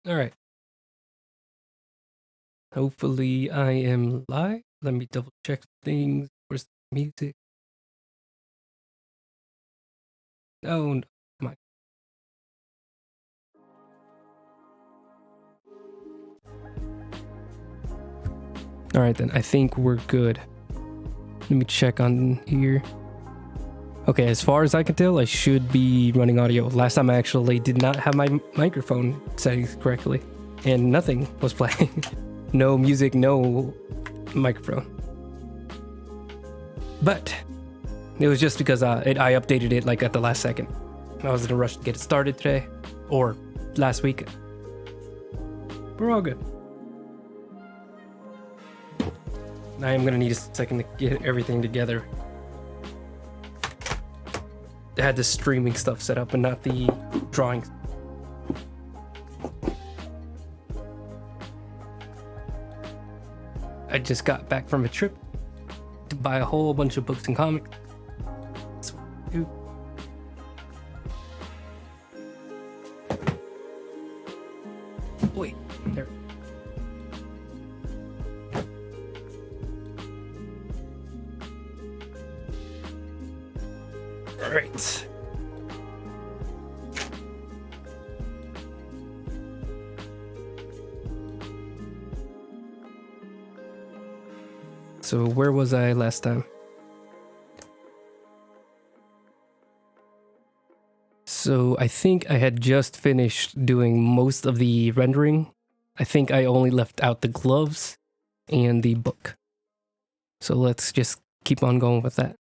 All right. Hopefully I am live. Let me double check things. Where's the music? Oh, no. Come on. All right, then. I think we're good. Let me check on here. Okay, as far as I can tell, I should be running audio. Last time I actually did not have my microphone settings correctly, and nothing was playing. No music, no microphone. But it was just because I updated it like at the last second. I was in a rush to get it started today, or last week. We're all good. I am gonna need a second to get everything together. I had the streaming stuff set up and not the drawings. I just got back from a trip to buy a whole bunch of books and comics. That's what I do. Wait, there. All right. So where was I last time? So I think I had just finished doing most of the rendering. I think I only left out the gloves and the book. So let's just keep on going with that.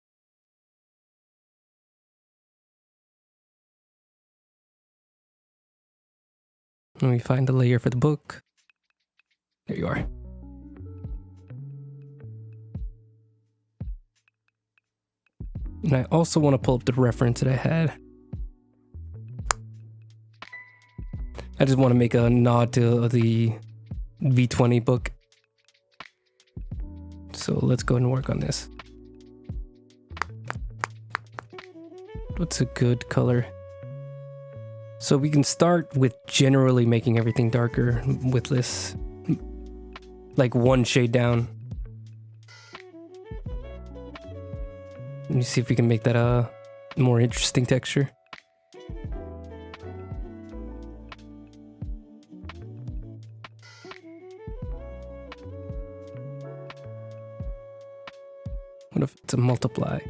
Let me find the layer for the book. There you are. And I also want to pull up the reference that I had. I just want to make a nod to the V20 book. So let's go and work on this. What's a good color? So we can start with generally making everything darker with this, like one shade down. Let me see if we can make that a more interesting texture. What if it's a multiply?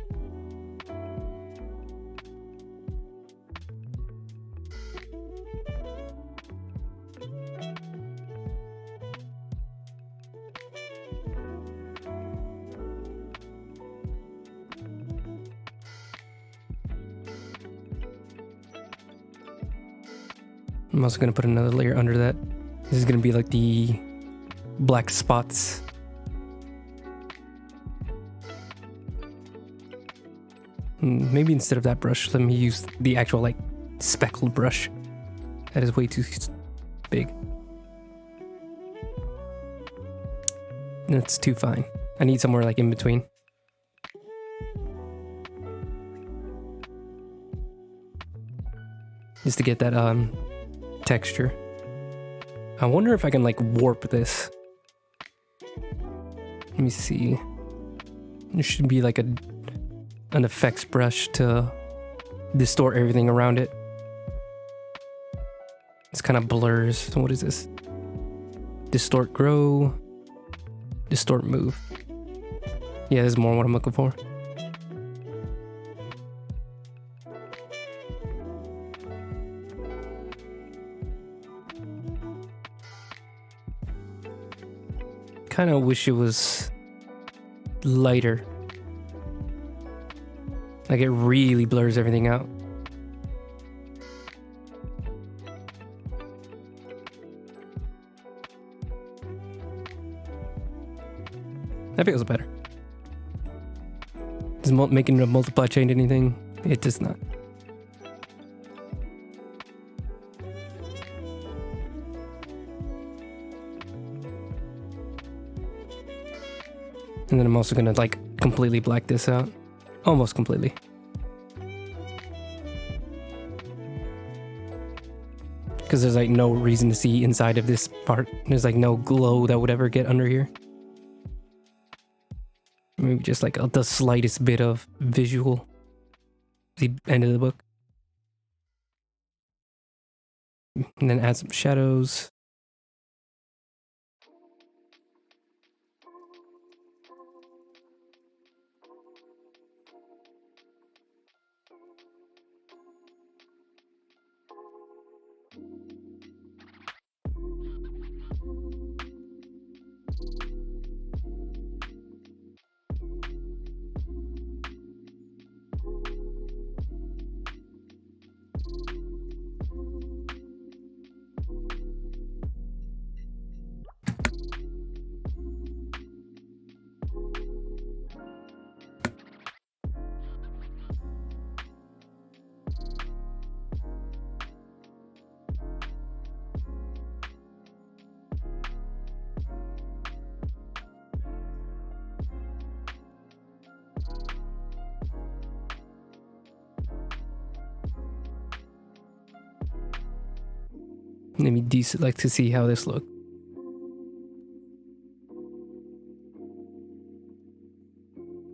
I'm also gonna put another layer under that. This is gonna be like the black spots. Maybe instead of that brush, let me use the actual like speckled brush. That is way too big. That's too fine. I need somewhere like in between. Just to get that texture. I wonder if I can like warp this. Let me see. There should be like an effects brush to distort everything around it. This kind of blurs. So what is this? Distort grow. Distort move. Yeah, this is more what I'm looking for. Kind of wish it was lighter. Like it really blurs everything out. That feels better. Does making a multiply change anything? It does not. And then I'm also gonna like completely black this out. Almost completely. Because there's like no reason to see inside of this part. There's like no glow that would ever get under here. Maybe just like the slightest bit of visual. The end of the book. And then add some shadows. Let me deselect to see how this looks.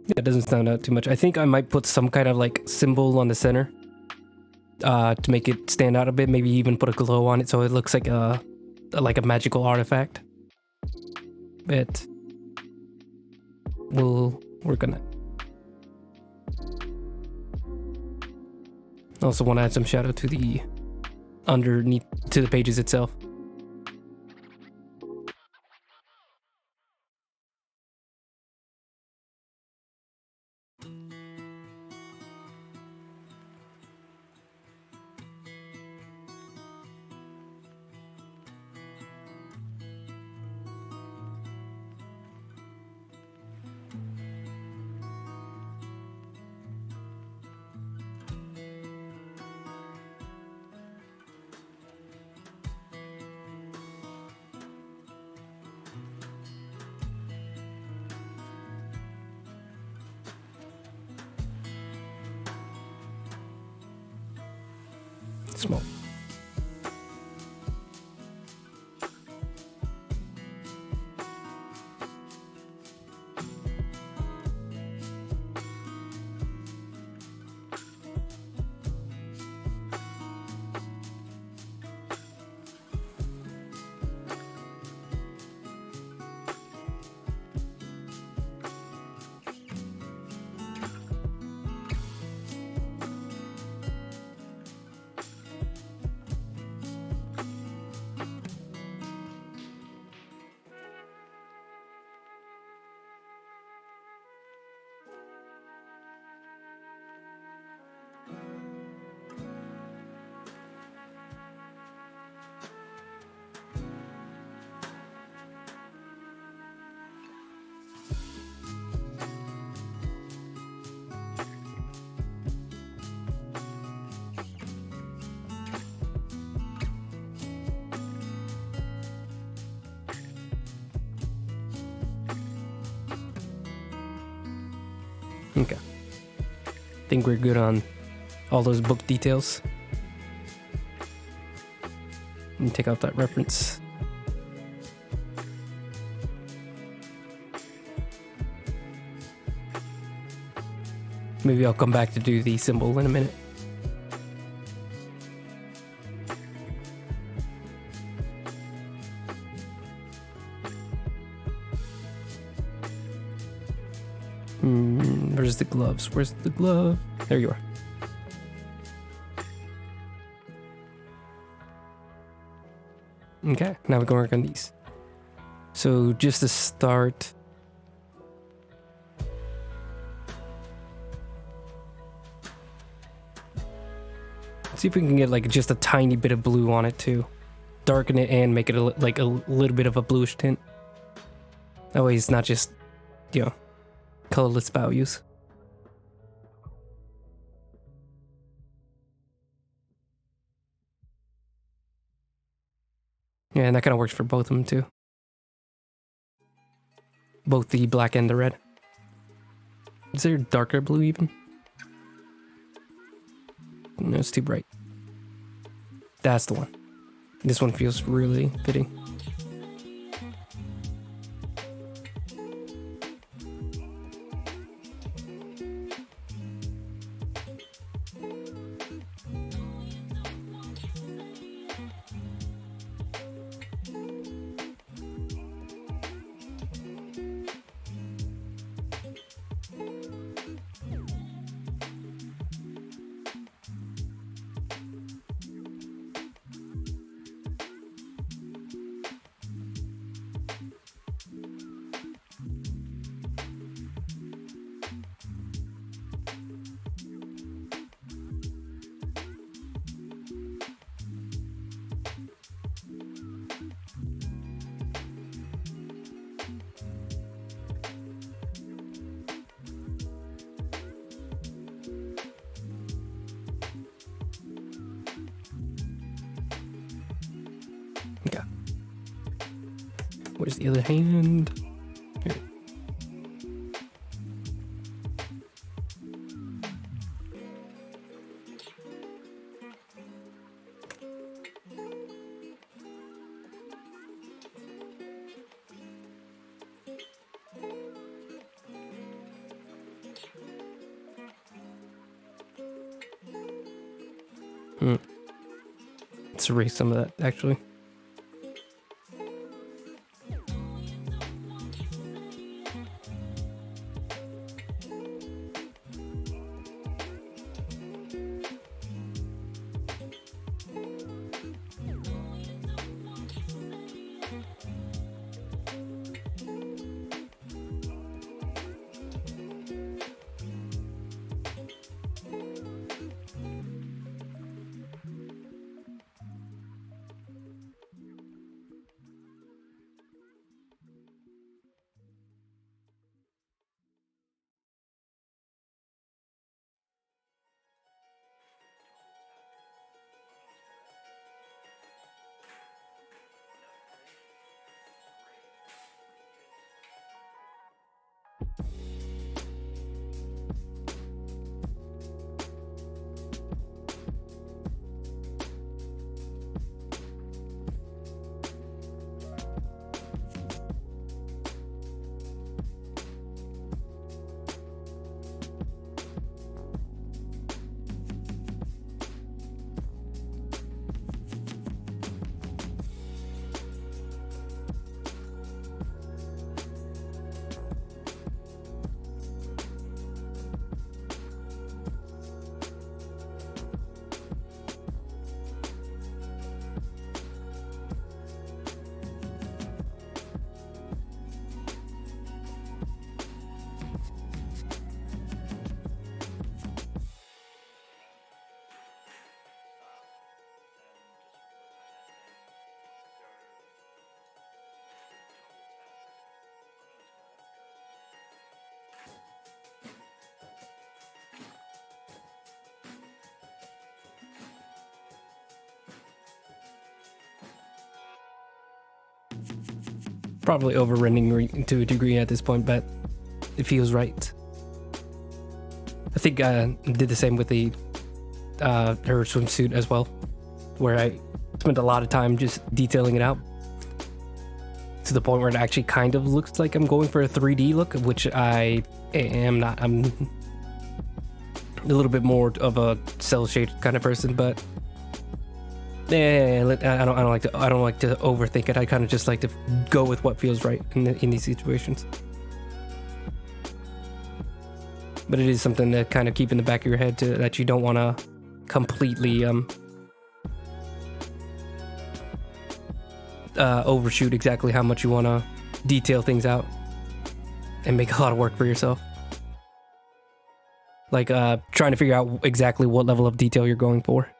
Yeah, it doesn't stand out too much. I think I might put some kind of like symbol on the center to make it stand out a bit. Maybe even put a glow on it so it looks like a magical artifact. But we'll work on that. Also want to add some shadow to the underneath to the pages itself. Small. Okay. Think we're good on all those book details. And take out that reference. Maybe I'll come back to do the symbol in a minute. Where's the gloves? Where's the glove? There you are. Okay, now we're going to work on these. So just to start, see if we can get like just a tiny bit of blue on it too. Darken it and make it like a little bit of a bluish tint. That way it's not just, you know, colorless values. Yeah, and that kind of works for both of them too. Both the black and the red. Is there darker blue even? No, it's too bright. That's the one. This one feels really fitting. Okay. Where's the other hand? Here. Let's erase some of that, actually. Probably over-rendering to a degree at this point, but it feels right. I think I did the same with the her swimsuit as well, where I spent a lot of time just detailing it out to the point where it actually kind of looks like I'm going for a 3D look, which I am not. I'm a little bit more of a cell shaded kind of person, but I don't like to overthink it. I kind of just like to go with what feels right in these situations. But it is something to kind of keep in the back of your head that you don't want to completely overshoot exactly how much you want to detail things out and make a lot of work for yourself. Like trying to figure out exactly what level of detail you're going for.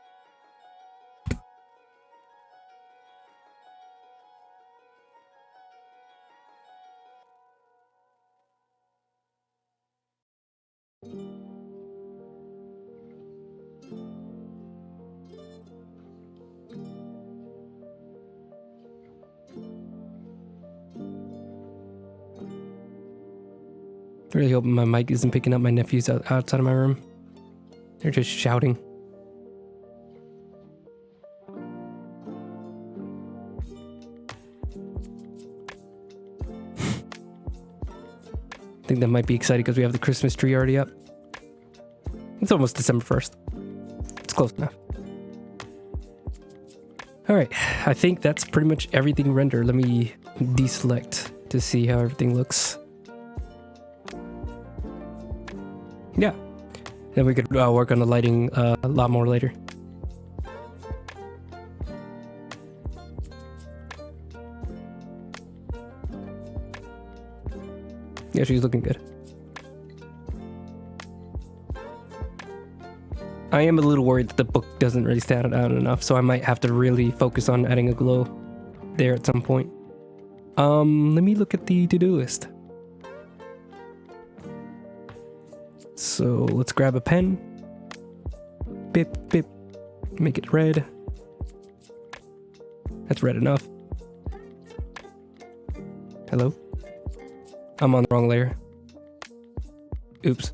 Really hoping my mic isn't picking up my nephews outside of my room. They're just shouting. I think that might be exciting because we have the Christmas tree already up. It's almost December 1st. It's close enough. All right, I think that's pretty much everything rendered. Let me deselect to see how everything looks. Yeah, then we could work on the lighting a lot more later. Yeah, she's looking good. I am a little worried that the book doesn't really stand out enough, so I might have to really focus on adding a glow there at some point. Let me look at the to-do list. So let's grab a pen. Bip, bip. Make it red. That's red enough. Hello? I'm on the wrong layer. Oops.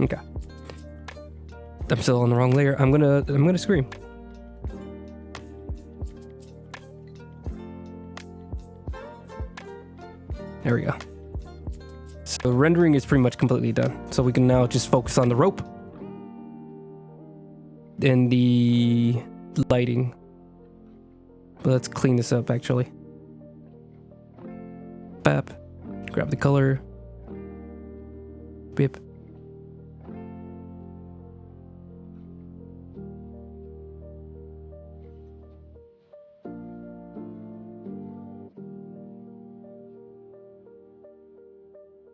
Okay. I'm still on the wrong layer. I'm gonna scream. There we go. So rendering is pretty much completely done. So we can now just focus on the rope and the lighting. But let's clean this up actually. Bap. Grab the color. Bip.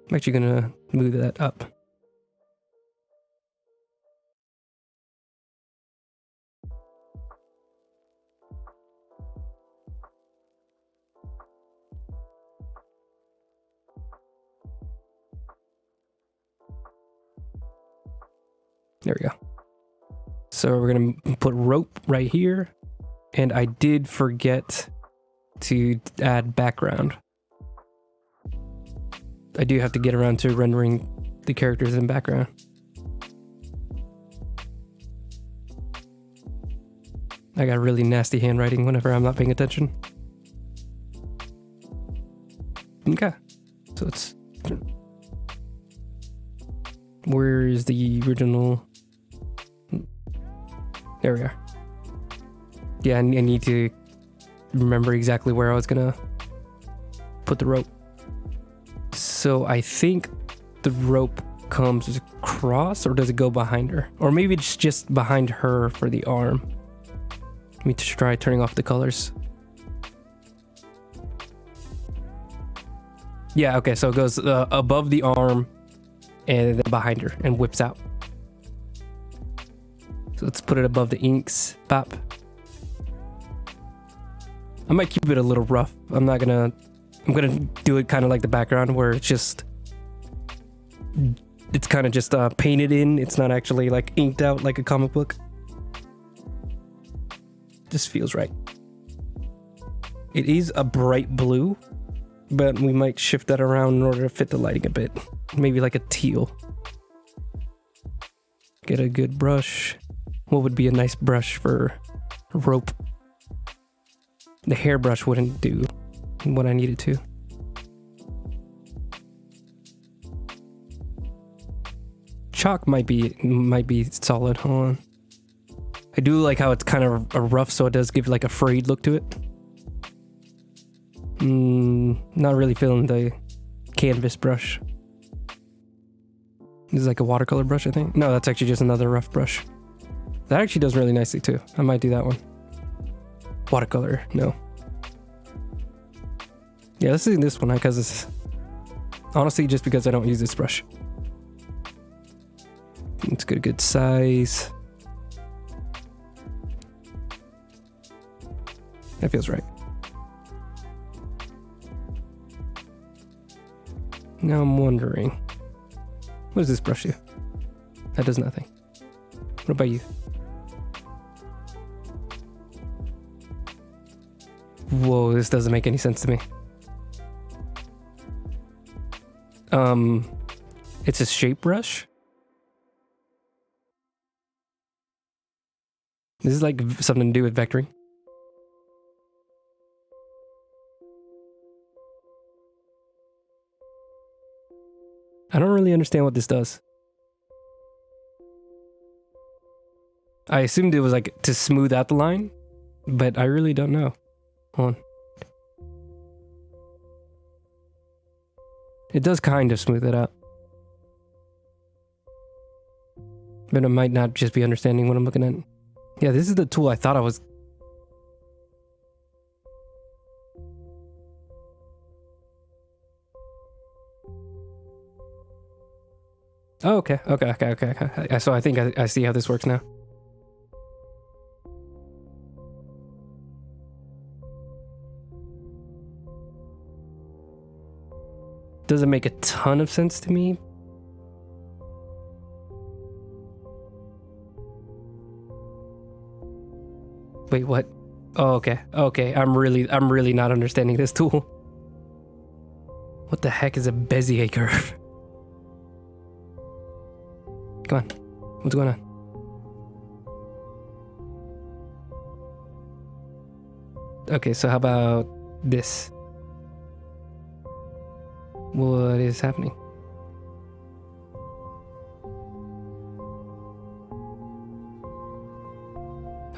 I'm actually gonna move that up. There we go. So we're gonna put rope right here. And I did forget to add background. I do have to get around to rendering the characters in background. I got really nasty handwriting whenever I'm not paying attention. Okay, so it's... Where is the original? There we are. Yeah, I need to remember exactly where I was gonna put the rope. So I think the rope comes across, or does it go behind her? Or maybe it's just behind her for the arm. Let me try turning off the colors. Yeah, okay, so it goes above the arm and then behind her and whips out. So let's put it above the inks. Pop. I might keep it a little rough. I'm gonna do it kind of like the background where it's kind of just painted in. It's not actually like inked out like a comic book. Just feels right. It is a bright blue, but we might shift that around in order to fit the lighting a bit. Maybe like a teal. Get a good brush. What would be a nice brush for rope? The hairbrush wouldn't do what I needed to. Chalk might be solid. Hold on. I do like how it's kind of a rough, so it does give like a frayed look to it. Not really feeling the canvas brush. This is like a watercolor brush, I think. No, that's actually just another rough brush. That actually does really nicely too. I might do that one. Watercolor, no. Yeah, let's do this one because it's honestly just because I don't use this brush. It's got a good size. That feels right. Now I'm wondering, what does this brush do? That does nothing. What about you? Whoa, this doesn't make any sense to me. It's a shape brush. This is like something to do with vectoring. I don't really understand what this does. I assumed it was like to smooth out the line, but I really don't know. Hold on. It does kind of smooth it out. But I might not just be understanding what I'm looking at. Yeah, this is the tool I thought I was... Oh, okay. So I think I see how this works now. Doesn't make a ton of sense to me. Wait, what? Oh, okay. Okay, I'm really not understanding this tool. What the heck is a Bezier curve? Come on. What's going on? Okay, so how about this? What is happening?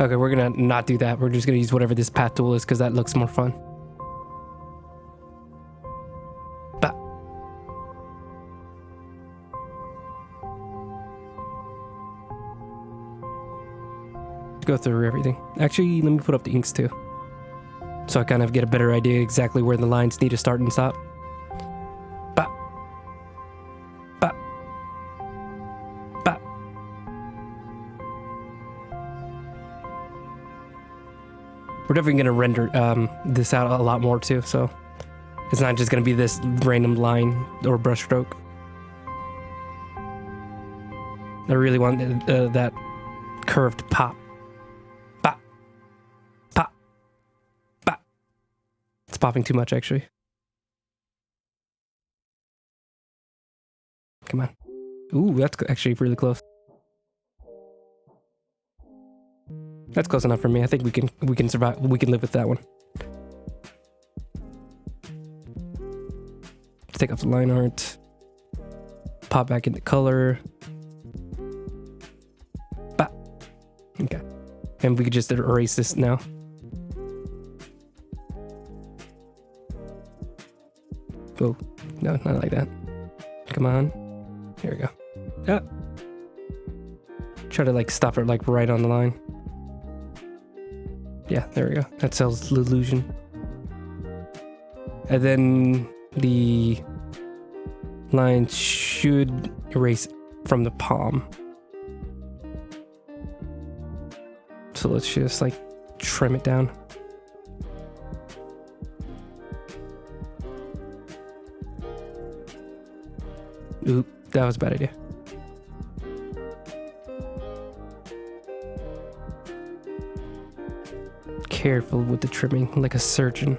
Okay, we're gonna not do that. We're just gonna use whatever this path tool is because that looks more fun. Bah. Go through everything. Actually, let me put up the inks too, so I kind of get a better idea exactly where the lines need to start and stop. Bah. Bah. Bah. We're definitely gonna render this out a lot more too, so it's not just gonna be this random line or brush stroke. I really want that curved pop. Pop. Pop. Pop. It's popping too much, actually. Come on. Ooh, that's actually really close. That's close enough for me. I think we can survive. We can live with that one. Let's take off the line art. Pop back into color. Bah. Okay. And we could just erase this now. Oh, no, not like that. Come on. Here we go. Ah. Try to like stop it like right on the line. Yeah, there we go. That sells the illusion. And then the line should erase from the palm. So let's just like trim it down. Oop, that was a bad idea. Careful with the trimming, like a surgeon.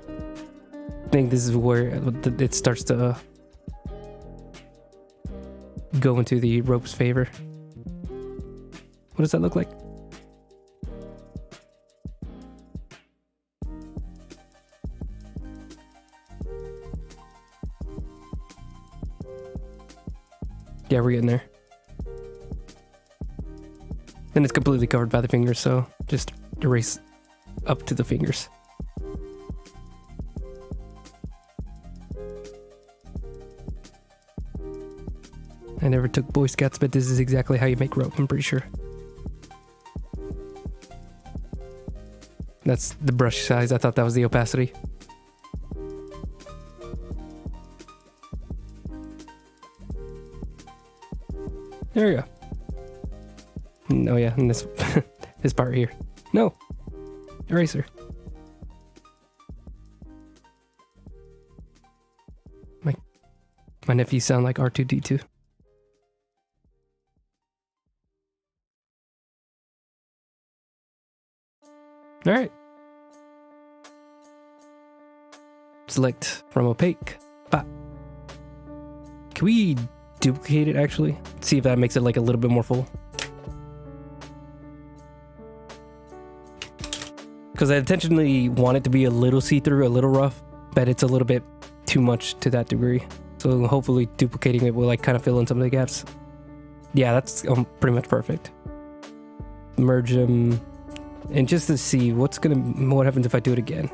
I think this is where it starts to go into the rope's favor. What does that look like? Yeah, we're getting there. And it's completely covered by the fingers, so just erase up to the fingers. I never took Boy Scouts, but this is exactly how you make rope, I'm pretty sure. That's the brush size. I thought that was the opacity. There we go. Oh yeah, and this this part here. No! Eraser. My nephews sound like R2-D2. Alright. Select from opaque. Bah. Can we duplicate it actually? See if that makes it like a little bit more full. Because I intentionally want it to be a little see-through, a little rough, but it's a little bit too much to that degree. So hopefully duplicating it will like kind of fill in some of the gaps. Yeah, that's pretty much perfect. Merge them, and just to see what happens if I do it again.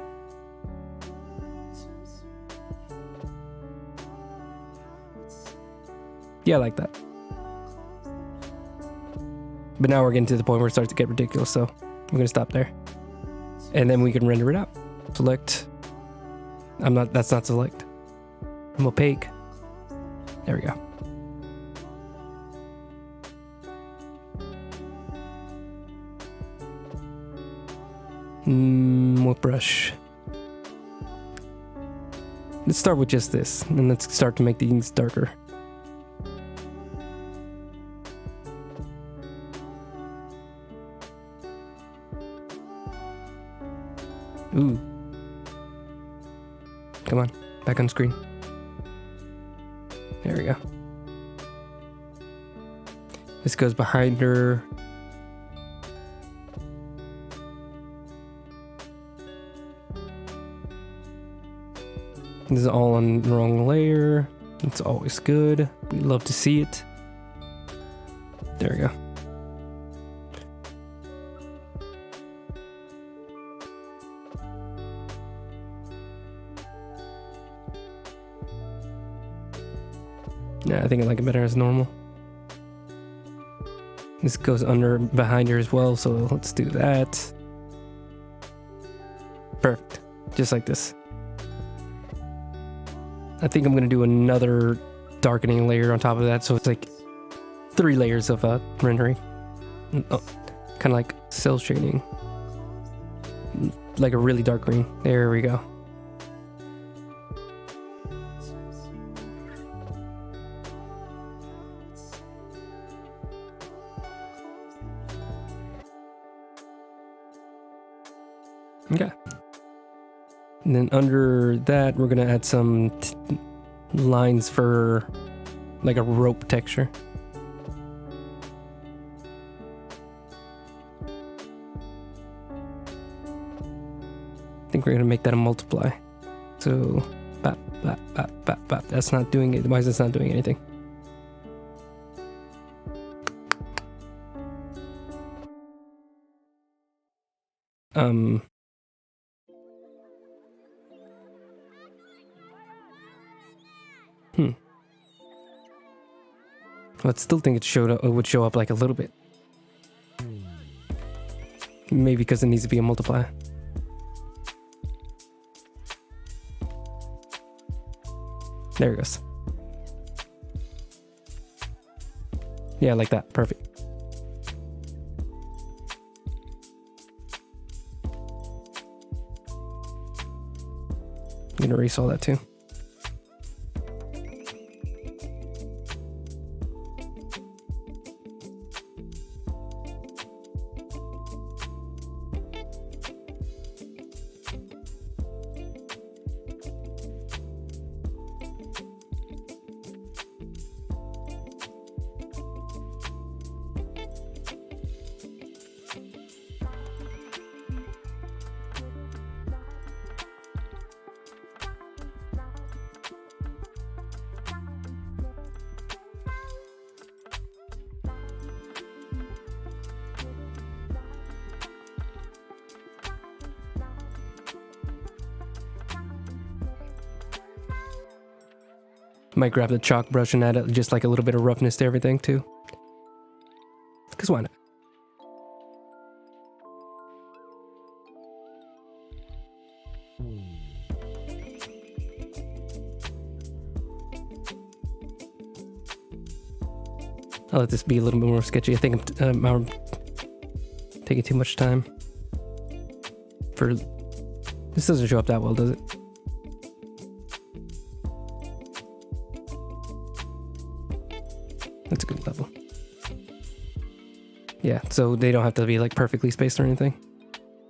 Yeah, I like that. But now we're getting to the point where it starts to get ridiculous, so we're gonna stop there. And then we can render it out. Select. That's not select. I'm opaque. There we go. What brush? Let's start with just this, and let's start to make these darker. Ooh. Come on, back on screen. There we go. This goes behind her. This is all on the wrong layer. It's always good. We love to see it. There we go. Yeah, I think I like it better as normal. This goes behind her as well, so let's do that. Perfect. Just like this. I think I'm going to do another darkening layer on top of that, so it's like 3 layers of rendering. Oh, kind of like cell shading. Like a really dark green. There we go. Okay. And then under that, we're going to add some lines for like a rope texture. I think we're going to make that a multiply. So, bap, bap, bap, bap, bap. That's not doing it. Why is this not doing anything? I still think it would show up like a little bit. Maybe because it needs to be a multiplier. There it goes. Yeah, like that. Perfect. I'm gonna erase all that too. Might grab the chalk brush and add just like a little bit of roughness to everything too. Because why not? I'll let this be a little bit more sketchy. I think I'm taking too much time. This doesn't show up that well, does it? That's a good level. Yeah, so they don't have to be like perfectly spaced or anything.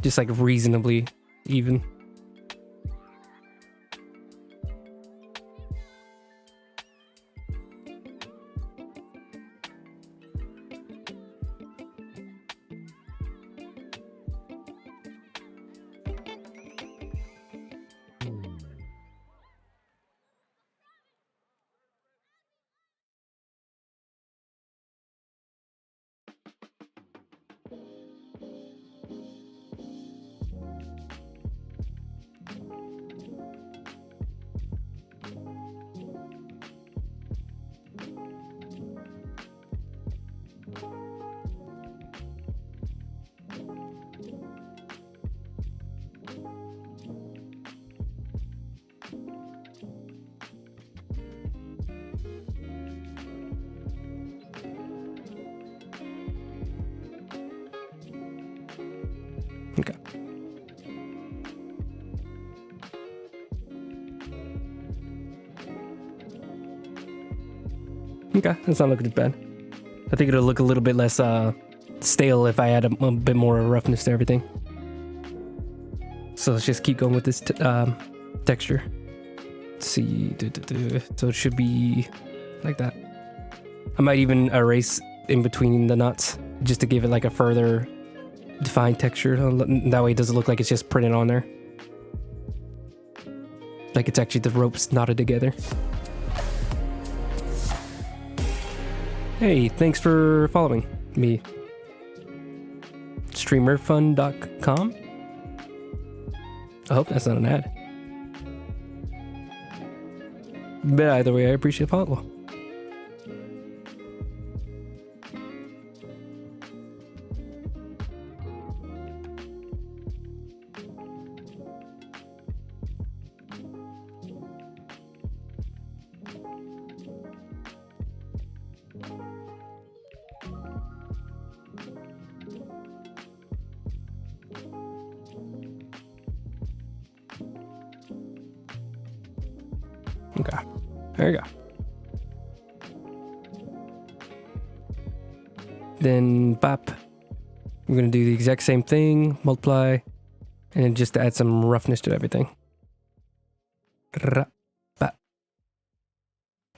Just like reasonably even. Okay. Okay, that's not looking bad. I think it'll look a little bit less stale if I add a bit more roughness to everything. So let's just keep going with this texture. Let's see. So it should be like that. I might even erase in between the nuts just to give it like a further defined texture. That way it doesn't look like it's just printed on there. Like it's actually the ropes knotted together. Hey, thanks for following me. Streamerfun.com? I hope that's not an ad. But either way, I appreciate the follow. Okay, there you go. Then bop. We're gonna do the exact same thing, multiply, and then just add some roughness to everything.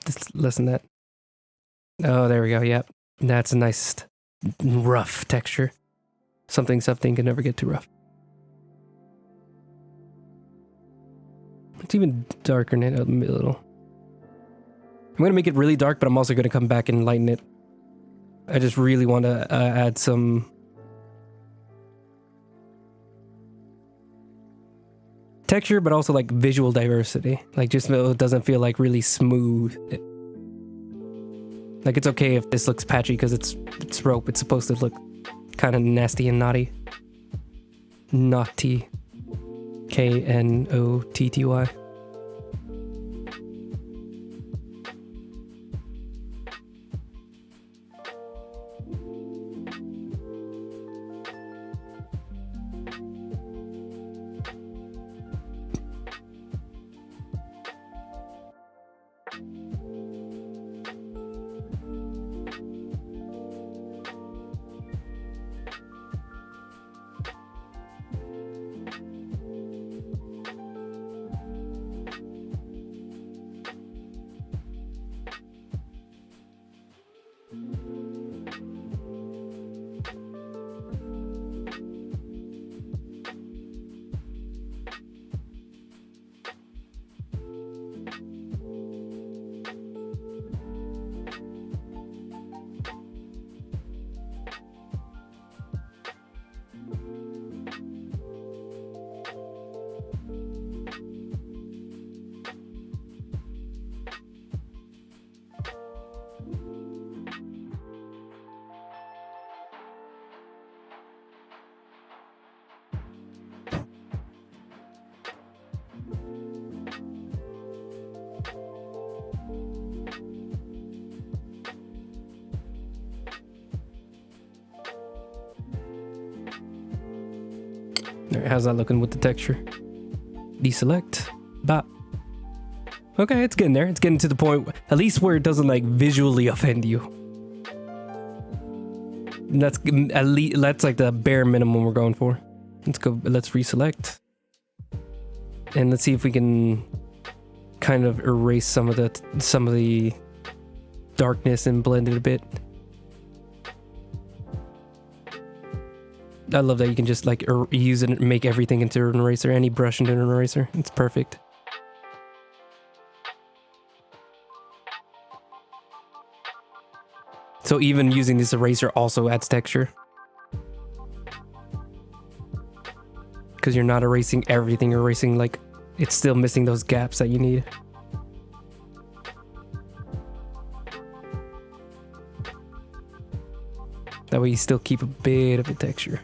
Just lessen that. Oh, there we go. Yep, that's a nice rough texture. Something can never get too rough. Let's even darken it a little. I'm going to make it really dark, but I'm also going to come back and lighten it. I just really want to add some texture, but also like visual diversity. Like just so it doesn't feel like really smooth. Like it's okay if this looks patchy because it's rope. It's supposed to look kind of nasty and naughty. Naughty. Knotty. All right, how's that looking with the texture? Deselect. Bop. Okay, it's getting there. It's getting to the point, at least where it doesn't like visually offend you. And that's at least, that's like the bare minimum we're going for. Let's go. Let's reselect, and let's see if we can kind of erase some of the darkness and blend it a bit. I love that you can just like use it and make everything into an eraser, any brush into an eraser. It's perfect. So even using this eraser also adds texture. because you're not erasing everything. You're erasing like it's still missing those gaps that you need. That way you still keep a bit of a texture.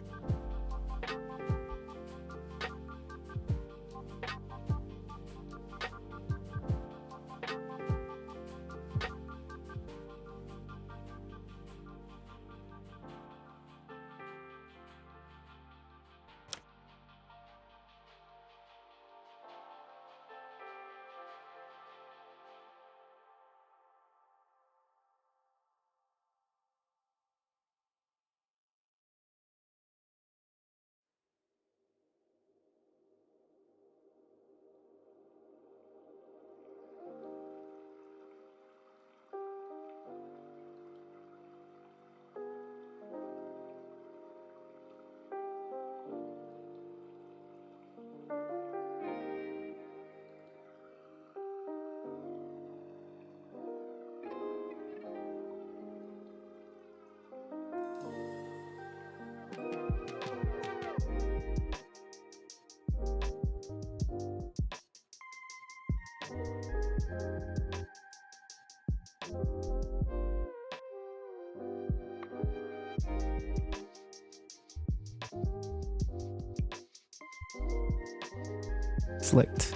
Select,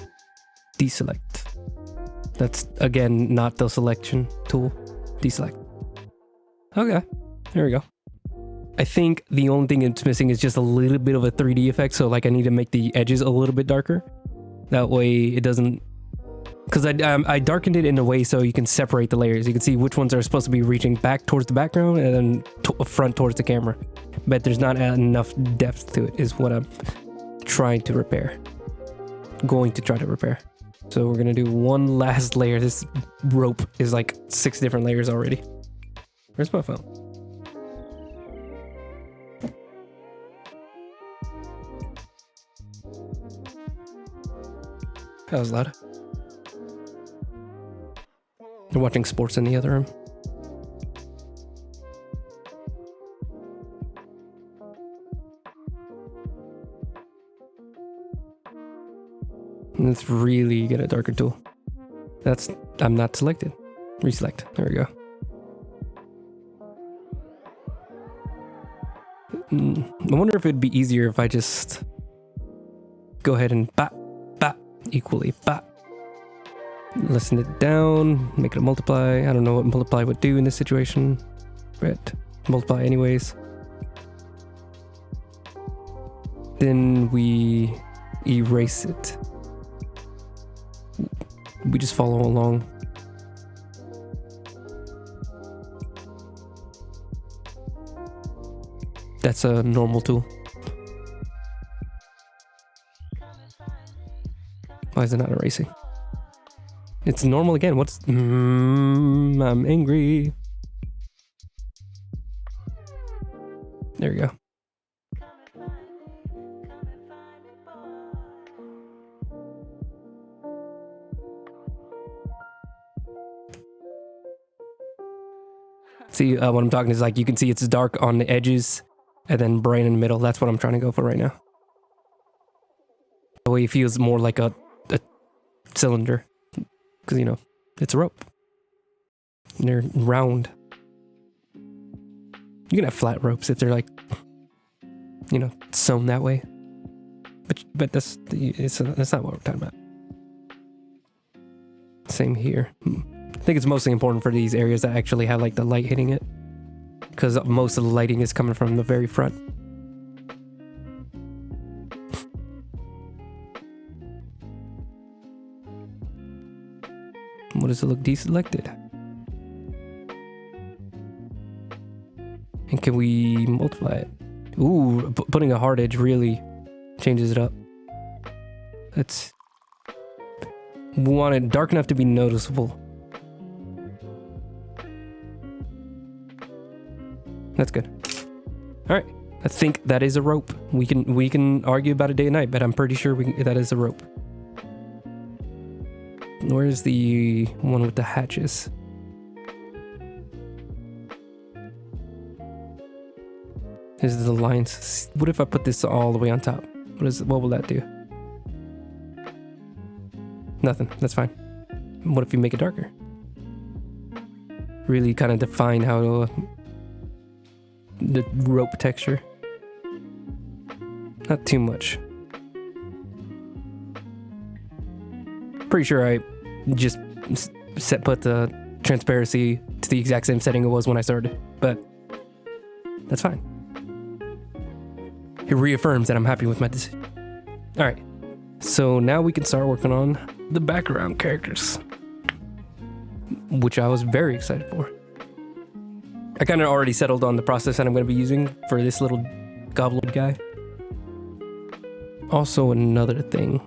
deselect. That's again not the selection tool. Deselect. Okay, there we go. I think the only thing it's missing is just a little bit of a 3D effect. So like I need to make the edges a little bit darker. That way it doesn't, because I darkened it in a way so you can separate the layers. You can see which ones are supposed to be reaching back towards the background and then front towards the camera. But there's not enough depth to it is what I'm trying to repair. Going to try to repair. So we're gonna do one last layer. This rope is like 6 different layers already. Where's my phone? That was loud. They're watching sports in the other room. Let's really get a darker tool. That's, I'm not selected. Reselect. There we go. I wonder if it'd be easier if I just go ahead and bat equally. Lessen it down, make it a multiply. I don't know what multiply would do in this situation, but multiply anyways. Then we erase it. We just follow along. That's a normal tool. Why is it not erasing? It's normal again. What's... I'm angry. There we go. See, what I'm talking is like you can see it's dark on the edges and then bright in the middle. That's what I'm trying to go for right now. The way it feels more like a cylinder. Because, you know, it's a rope. And they're round. You can have flat ropes if they're like, you know, sewn that way. But that's not what we're talking about. Same here. I think it's mostly important for these areas that actually have like the light hitting it. Because most of the lighting is coming from the very front. What does it look deselected? And can we multiply it? Ooh, putting a hard edge really changes it up. Let's... We want it dark enough to be noticeable. That's good. All right, I think that is a rope. We can argue about it day and night, but I'm pretty sure that is a rope. Where's the one with the hatches? This is the lines. What if I put this all the way on top? What will that do? Nothing. That's fine. What if you make it darker? Really kind of define how the rope texture. Not too much. Pretty sure I just put the transparency to the exact same setting it was when I started, but that's fine. It reaffirms that I'm happy with my decision. All right, so now we can start working on the background characters, which I was very excited for. I kind of already settled on the process that I'm going to be using for this little goblin guy. Also, another thing.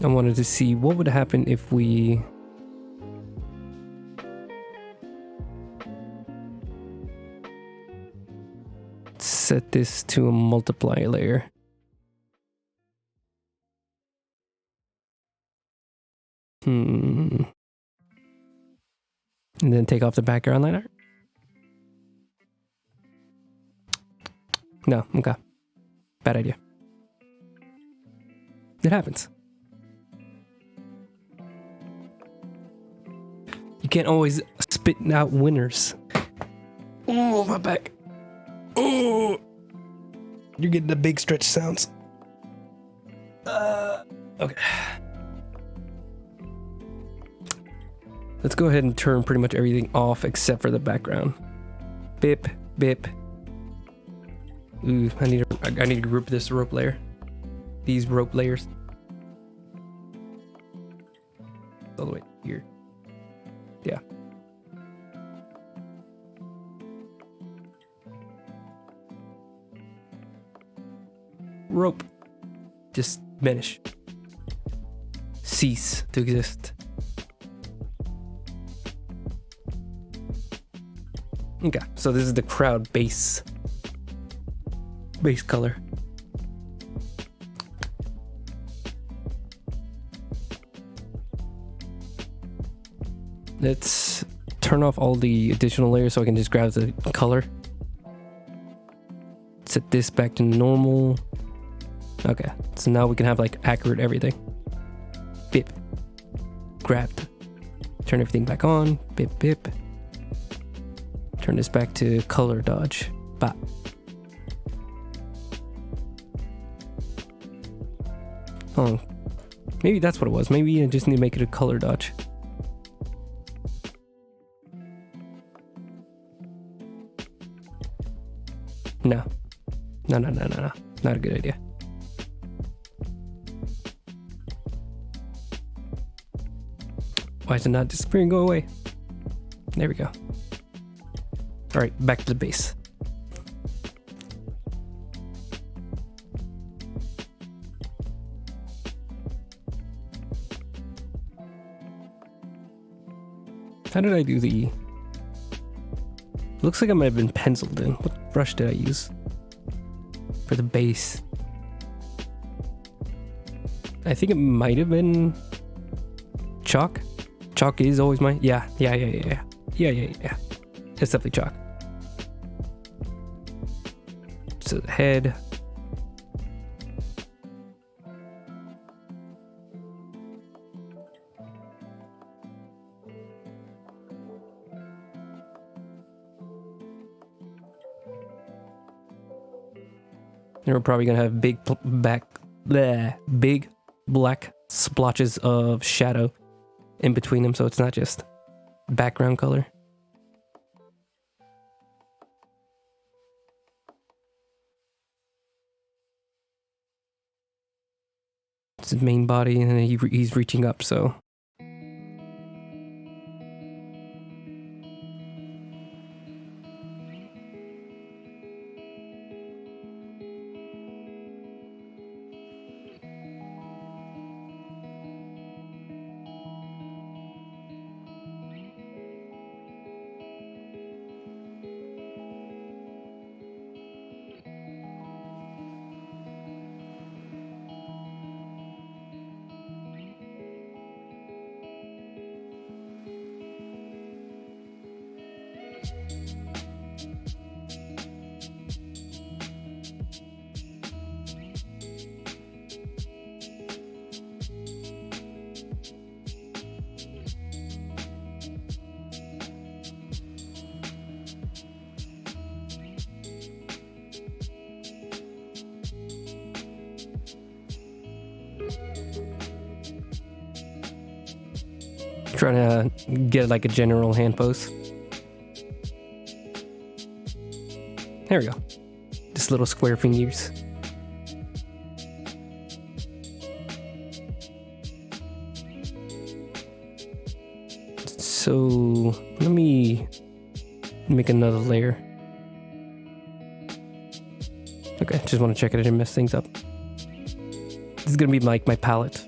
I wanted to see what would happen if we set this to a multiply layer. And then take off the background line art? No, okay. Bad idea. It happens. You can't always spit out winners. Oh, my back. Oh, you're getting the big stretch sounds. Okay. Let's go ahead and turn pretty much everything off except for the background. Bip, bip. Ooh, I need to group this rope layer. These rope layers. All the way here. Yeah. Rope. Just vanish. Cease to exist. Okay, so this is the crowd base color. Let's turn off all the additional layers so I can just grab the color. Set this back to normal. Okay, so now we can have like accurate everything. Bip. Grabbed. Turn everything back on. Bip, bip. Turn this back to color dodge. Bop. Oh, maybe that's what it was. Maybe I just need to make it a color dodge. No. No. Not a good idea. Why is it not disappearing? Go away. There we go. All right, back to the base. How did I do the... Looks like I might have been penciled in. What brush did I use for the base? I think it might have been chalk. Chalk is always my... Yeah. It's definitely chalk. So the head. And we're probably gonna have big black splotches of shadow in between them, so it's not just background color. It's his main body, and then he's reaching up, so. Trying to get like a general hand pose. There we go. Just little square fingers. So let me make another layer. Okay, just want to check it. I didn't mess things up. This is gonna be like my palette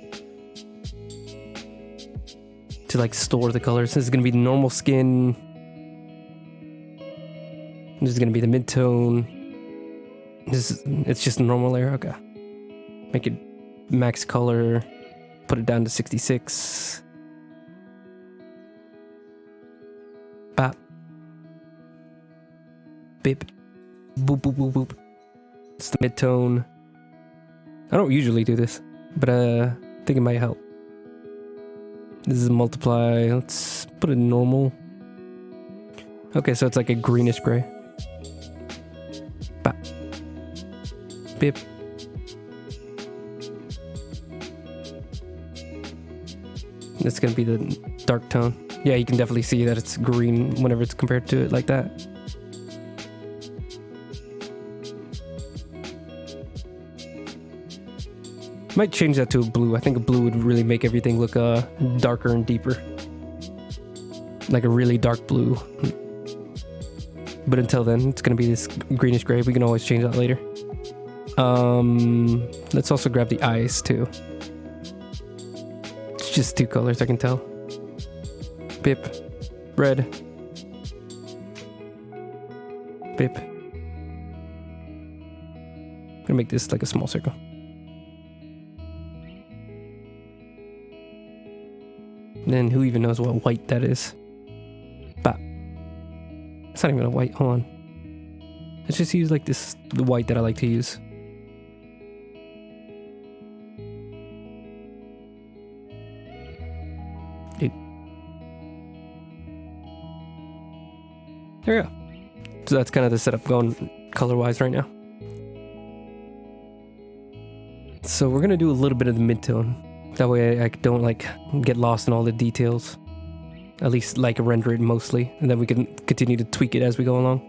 to like store the colors. This is gonna be the normal skin. This is gonna be the mid-tone. It's just a normal layer. Okay. Make it max color. Put it down to 66. Bop. Bip. Boop boop boop boop. It's the mid-tone. I don't usually do this, but I think it might help. This is a multiply. Let's put it normal. Okay, so it's like a greenish gray. Bop. Bip. That's gonna be the dark tone. Yeah, you can definitely see that it's green whenever it's compared to it like that. Might change that to a blue. I think a blue would really make everything look darker and deeper. Like a really dark blue. But until then, it's gonna be this greenish gray. We can always change that later. Let's also grab the eyes too. It's just two colors, I can tell. Bip. Red. Bip. I'm gonna make this like a small circle. Then who even knows what white that is? Bah. It's not even a white. Hold on. Let's just use like this, the white that I like to use. There we go. So that's kind of the setup going color-wise right now. So we're gonna do a little bit of the mid-tone. That way I don't like get lost in all the details. At least like render it mostly, and then we can continue to tweak it as we go along.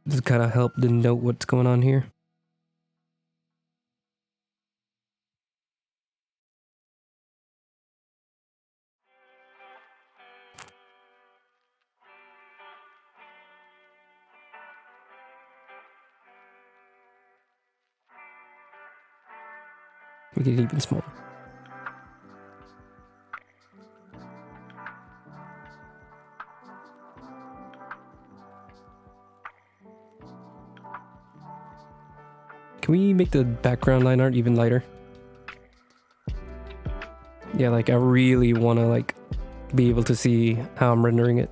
This kind of help to note what's going on here. We get it even smaller. Can we make the background line art even lighter? Yeah, like I really want to like be able to see how I'm rendering it.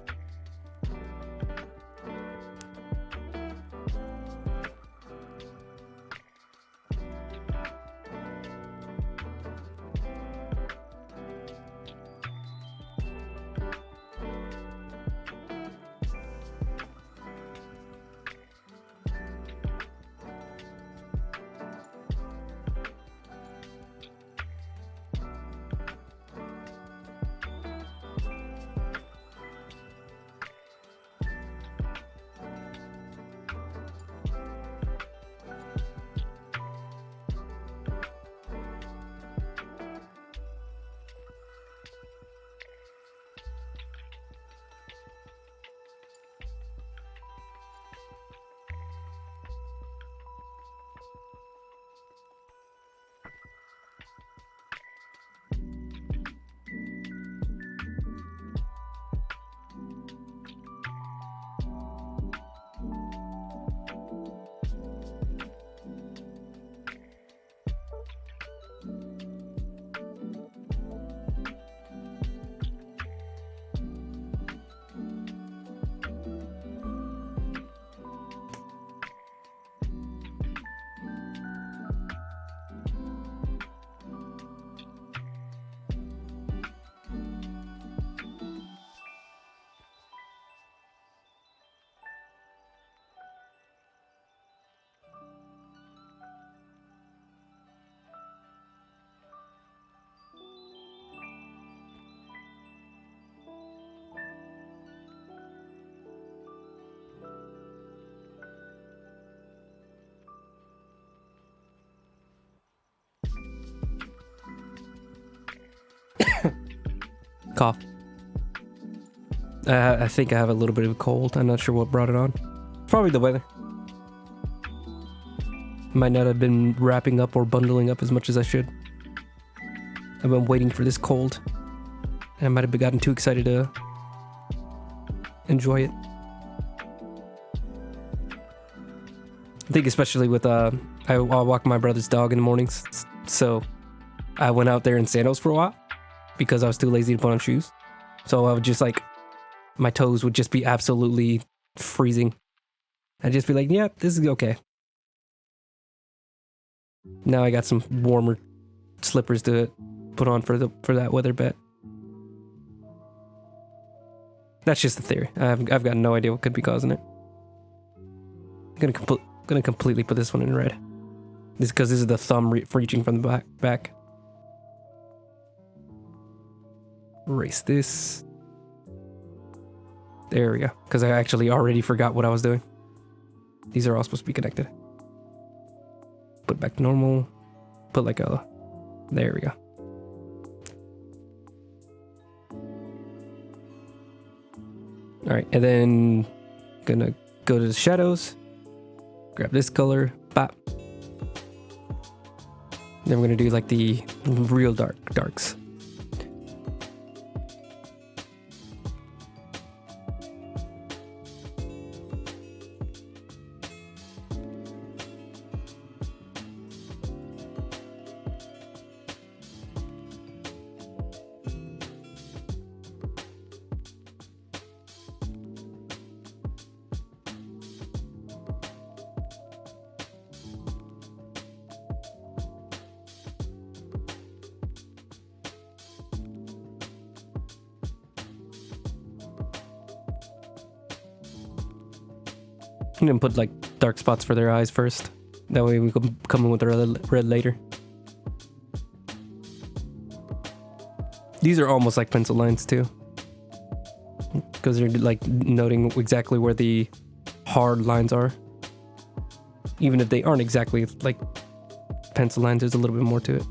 Cough. I think I have a little bit of a cold. I'm not sure what brought it on. Probably the weather. Might not have been wrapping up or bundling up as much as I should. I've been waiting for this cold. I might have gotten too excited to enjoy it. I think especially with, I walk my brother's dog in the mornings. So I went out there in sandals for a while because I was too lazy to put on shoes. So I would just like, my toes would just be absolutely freezing. I'd just be like, yeah, this is okay. Now I got some warmer slippers to put on for that weather bet. That's just a theory. I've got no idea what could be causing it. I'm gonna completely put this one in red. This because this is the thumb reaching from the back. Erase this. There we go. Because I actually already forgot what I was doing. These are all supposed to be connected. Put back to normal. Put like a... There we go. Alright, and then... Gonna go to the shadows. Grab this color. Bop. Then we're gonna do like the real darks. I'm gonna put like dark spots for their eyes first. That way we can come in with the red later. These are almost like pencil lines too. Because they're like noting exactly where the hard lines are. Even if they aren't exactly like pencil lines, there's a little bit more to it.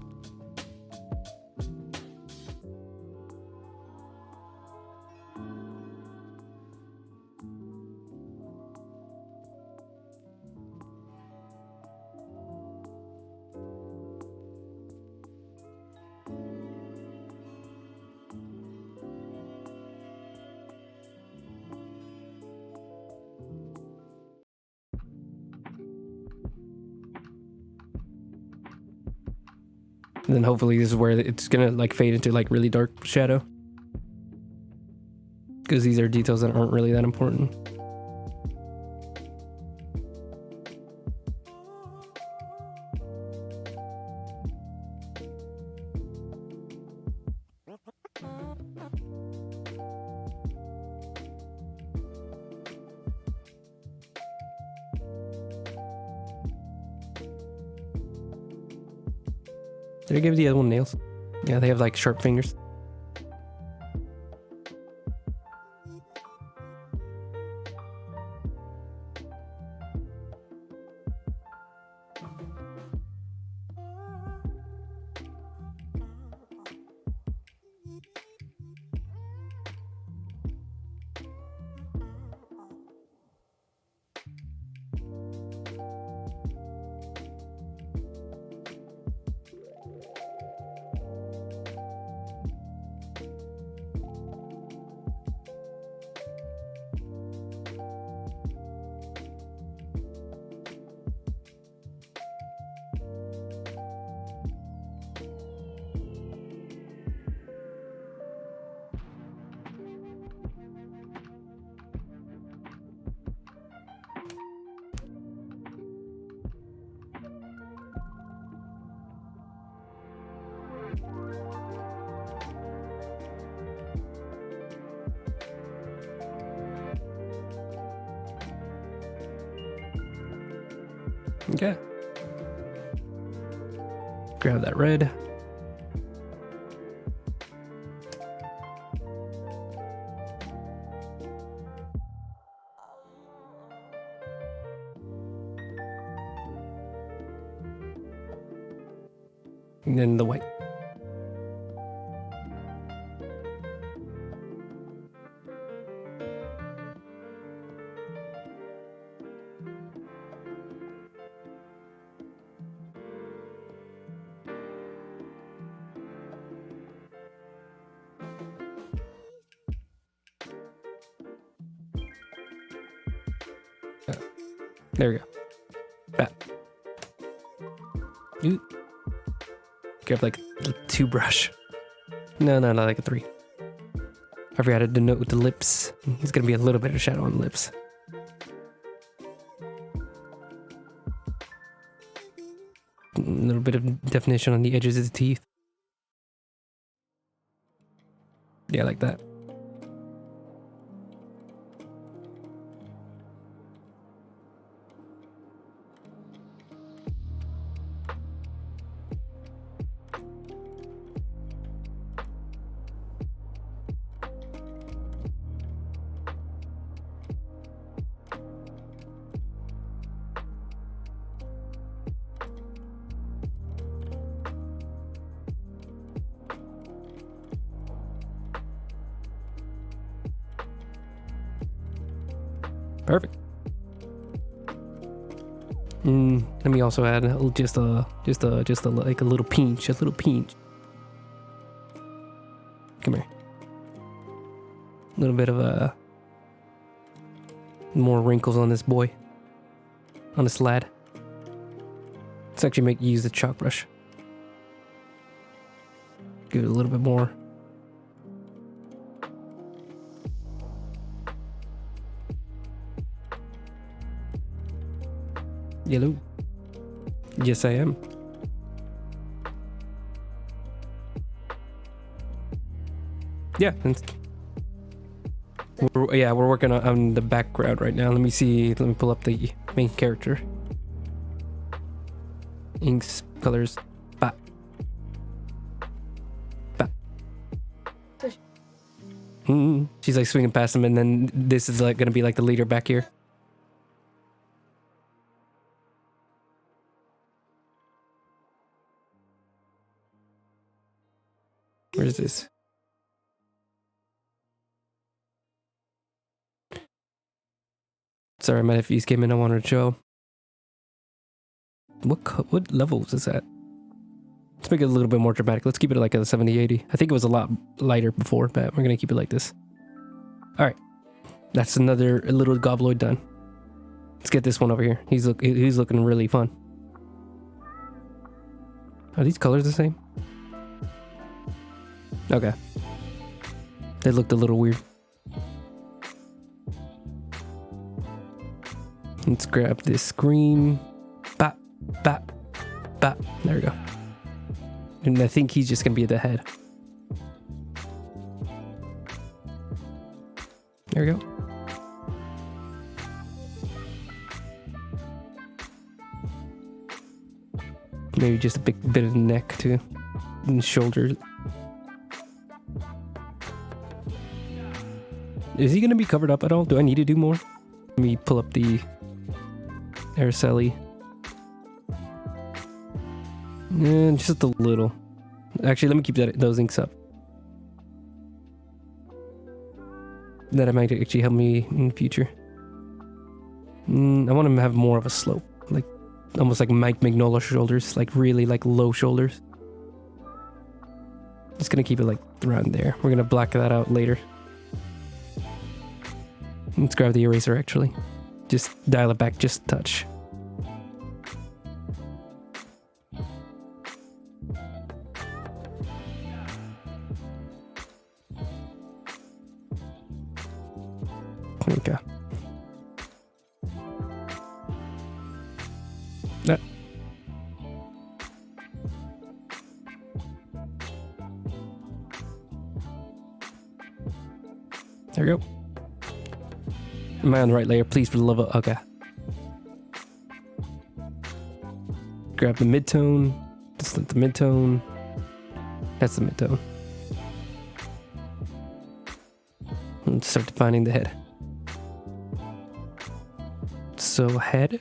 And then hopefully this is where it's gonna like fade into like really dark shadow. Because these are details that aren't really that important. Did I give the other one nails? Yeah, they have like sharp fingers. Okay. Grab that red. And then the white. There we go. Bat. Ooh. Grab like a 2 brush. No, like a 3. I forgot to denote with the lips. There's gonna be a little bit of shadow on the lips. A little bit of definition on the edges of the teeth. Yeah, like that. Perfect. Let me also add just a like a little pinch, Come here. A little bit of more wrinkles on this boy, on this lad. Let's actually use the chalk brush. Give it a little bit more. Yellow. Yes, I am. Yeah. We're working on the background right now. Let me see. Let me pull up the main character. Inks, colors. Bah. Bah. She's like swinging past him, and then this is like gonna be like the leader back here. Where is this? Sorry, my nephews came in. I wanted to show. What levels is that? Let's make it a little bit more dramatic. Let's keep it like a 70-80. I think it was a lot lighter before, but we're gonna keep it like this. All right, that's another little gobloid done. Let's get this one over here. He's looking really fun. Are these colors the same? Okay. They looked a little weird. Let's grab this green. Bap, bap, bap. There we go. And I think he's just gonna be at the head. There we go. Maybe just a bit of the neck too. And shoulders. Is he gonna be covered up at all? Do I need to do more? Let me pull up the Araceli. Just a little. Actually, let me keep those inks up. That might actually help me in the future. I want him to have more of a slope, like almost like Mike Mignola shoulders, like really like low shoulders. Just gonna keep it like around there. We're gonna black that out later. Let's grab the eraser actually. Just dial it back just a touch. Okay. That. There we go. Am I on the right layer? Please, for the love of... Okay. Grab the mid-tone. Just let the mid-tone. That's the mid-tone. And start defining the head. So, head.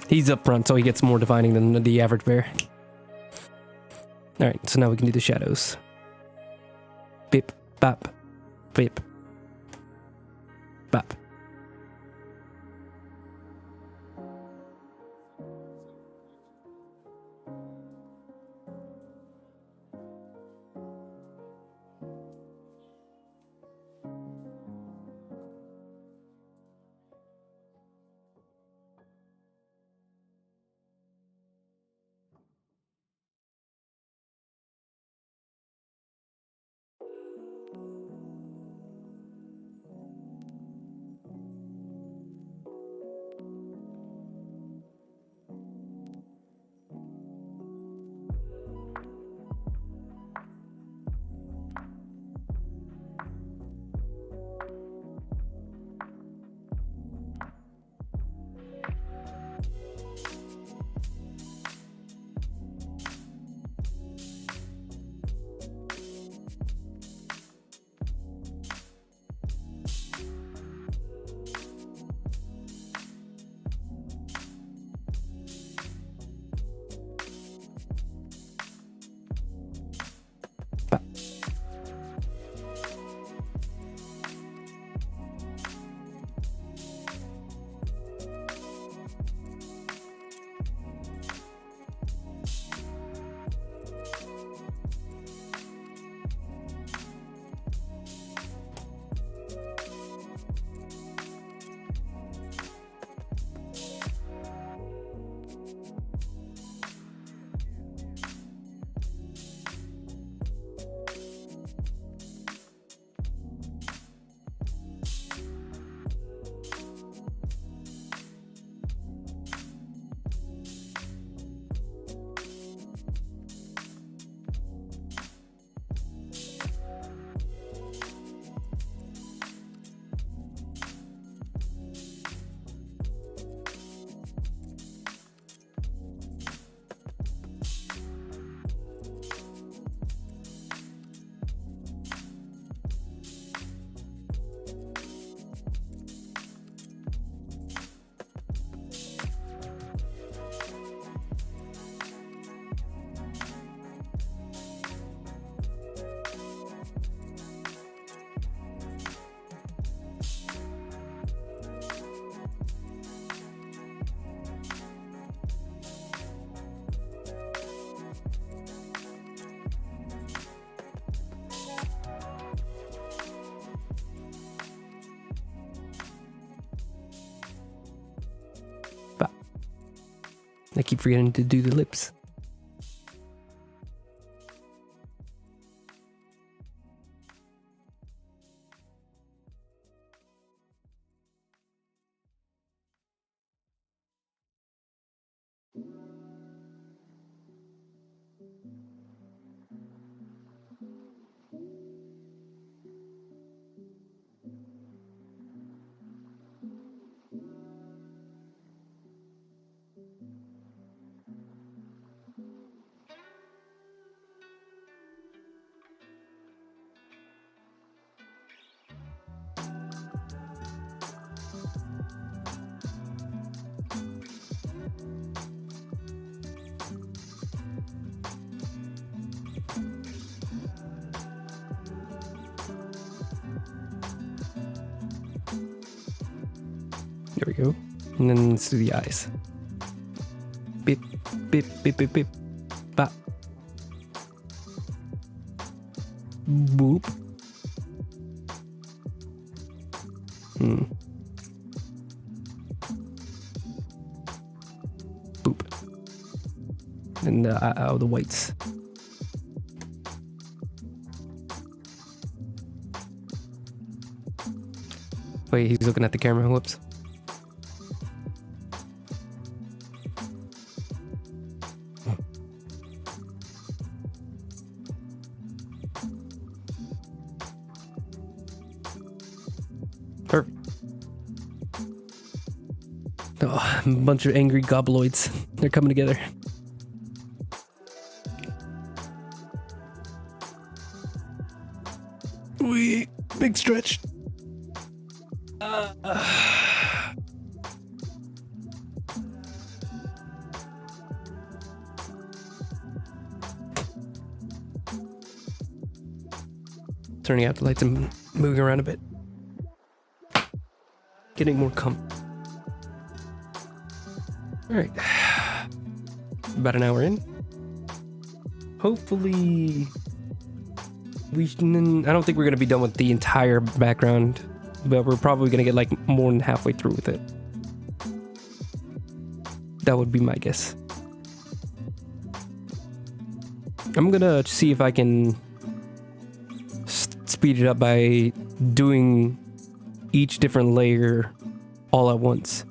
He's up front, so he gets more defining than the average bear. Alright, so now we can do the shadows. Bip, bop, bip, bop. I keep forgetting to do the lips. There we go. And then let's do the eyes. Beep, beep, beep, beep, beep. Bop. Boop. Boop. And the whites. Wait, he's looking at the camera. Whoops. Perfect. Oh, a bunch of angry gobloids. They're coming together. Big stretch. Turning out the lights and moving around a bit. Getting more comfort. Alright. About an hour in. Hopefully... I don't think we're going to be done with the entire background, but we're probably going to get like more than halfway through with it. That would be my guess. I'm going to see if I can speed it up by doing each different layer all at once.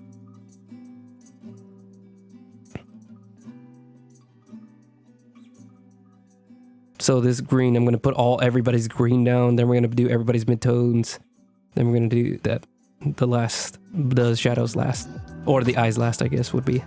So this green, I'm going to put everybody's green down. Then we're going to do everybody's midtones. Then we're going to do that. The shadows last. Or the eyes last, I guess, would be.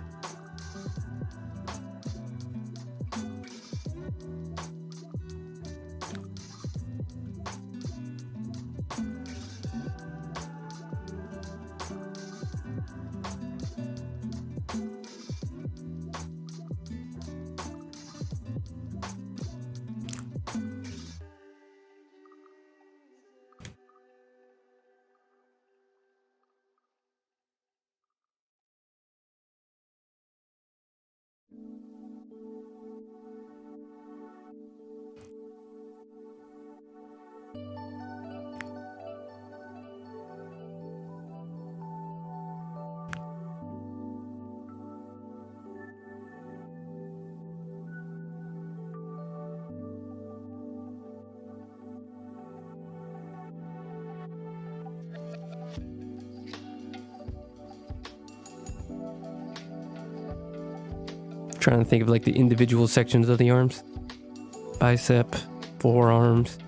Trying to think of like the individual sections of the arms. Bicep, forearms,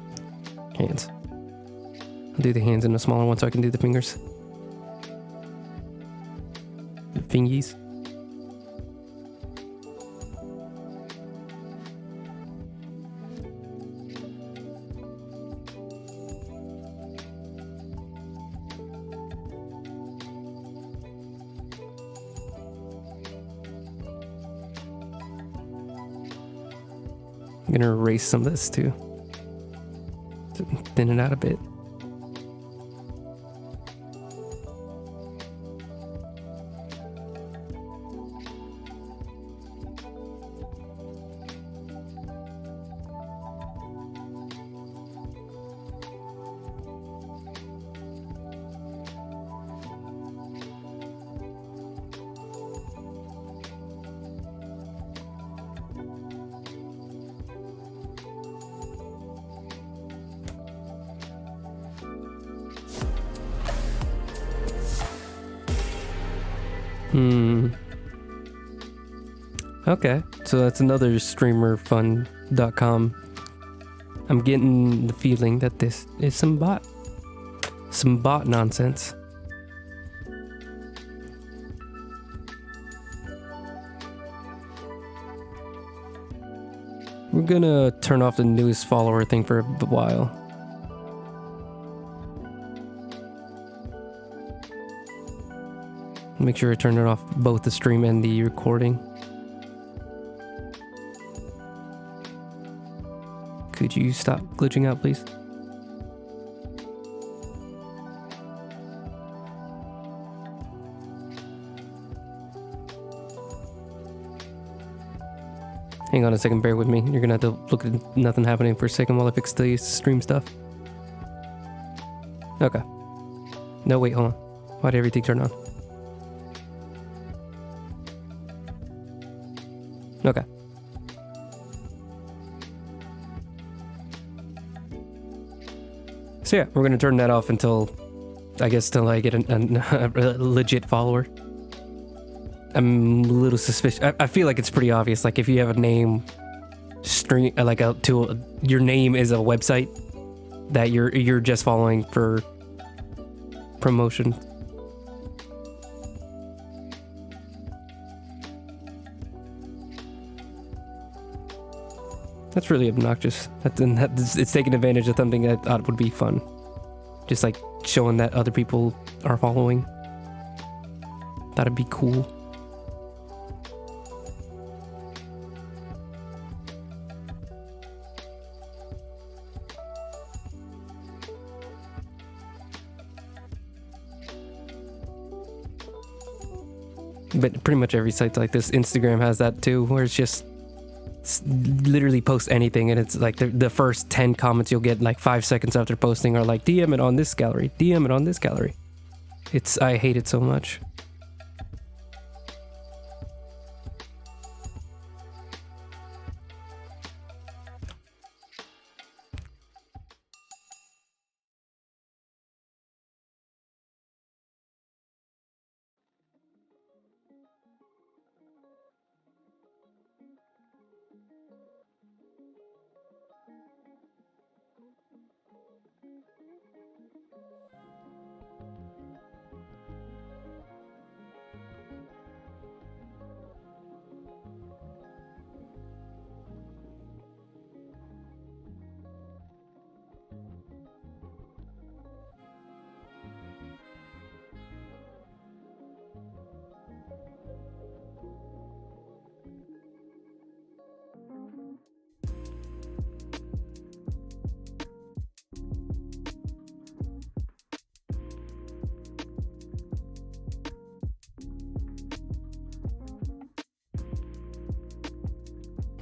hands. I'll do the hands in a smaller one so I can do the fingers. The fingies. I'm gonna erase some of this too. Thin it out a bit. Okay, so that's another streamerfun.com. I'm getting the feeling that this is some bot nonsense. We're gonna turn off the newest follower thing for a while. Make sure I turn it off both the stream and the recording. Could you stop glitching out, please? Hang on a second, bear with me. You're gonna have to look at nothing happening for a second while I fix the stream stuff. Okay. No, wait, hold on. Why did everything turn on? Okay. So yeah, we're gonna turn that off until I guess till I get a legit follower. I'm a little suspicious. I feel like it's pretty obvious. Like if you have a name string, like your name is a website that you're just following for promotion. That's really obnoxious. It's taking advantage of something I thought would be fun. Just like showing that other people are following. That'd be cool. But pretty much every site's like this. Instagram has that too, where it's literally post anything, and it's like the first 10 comments you'll get like 5 seconds after posting are like, DM it on this gallery, DM it on this gallery. I hate it so much.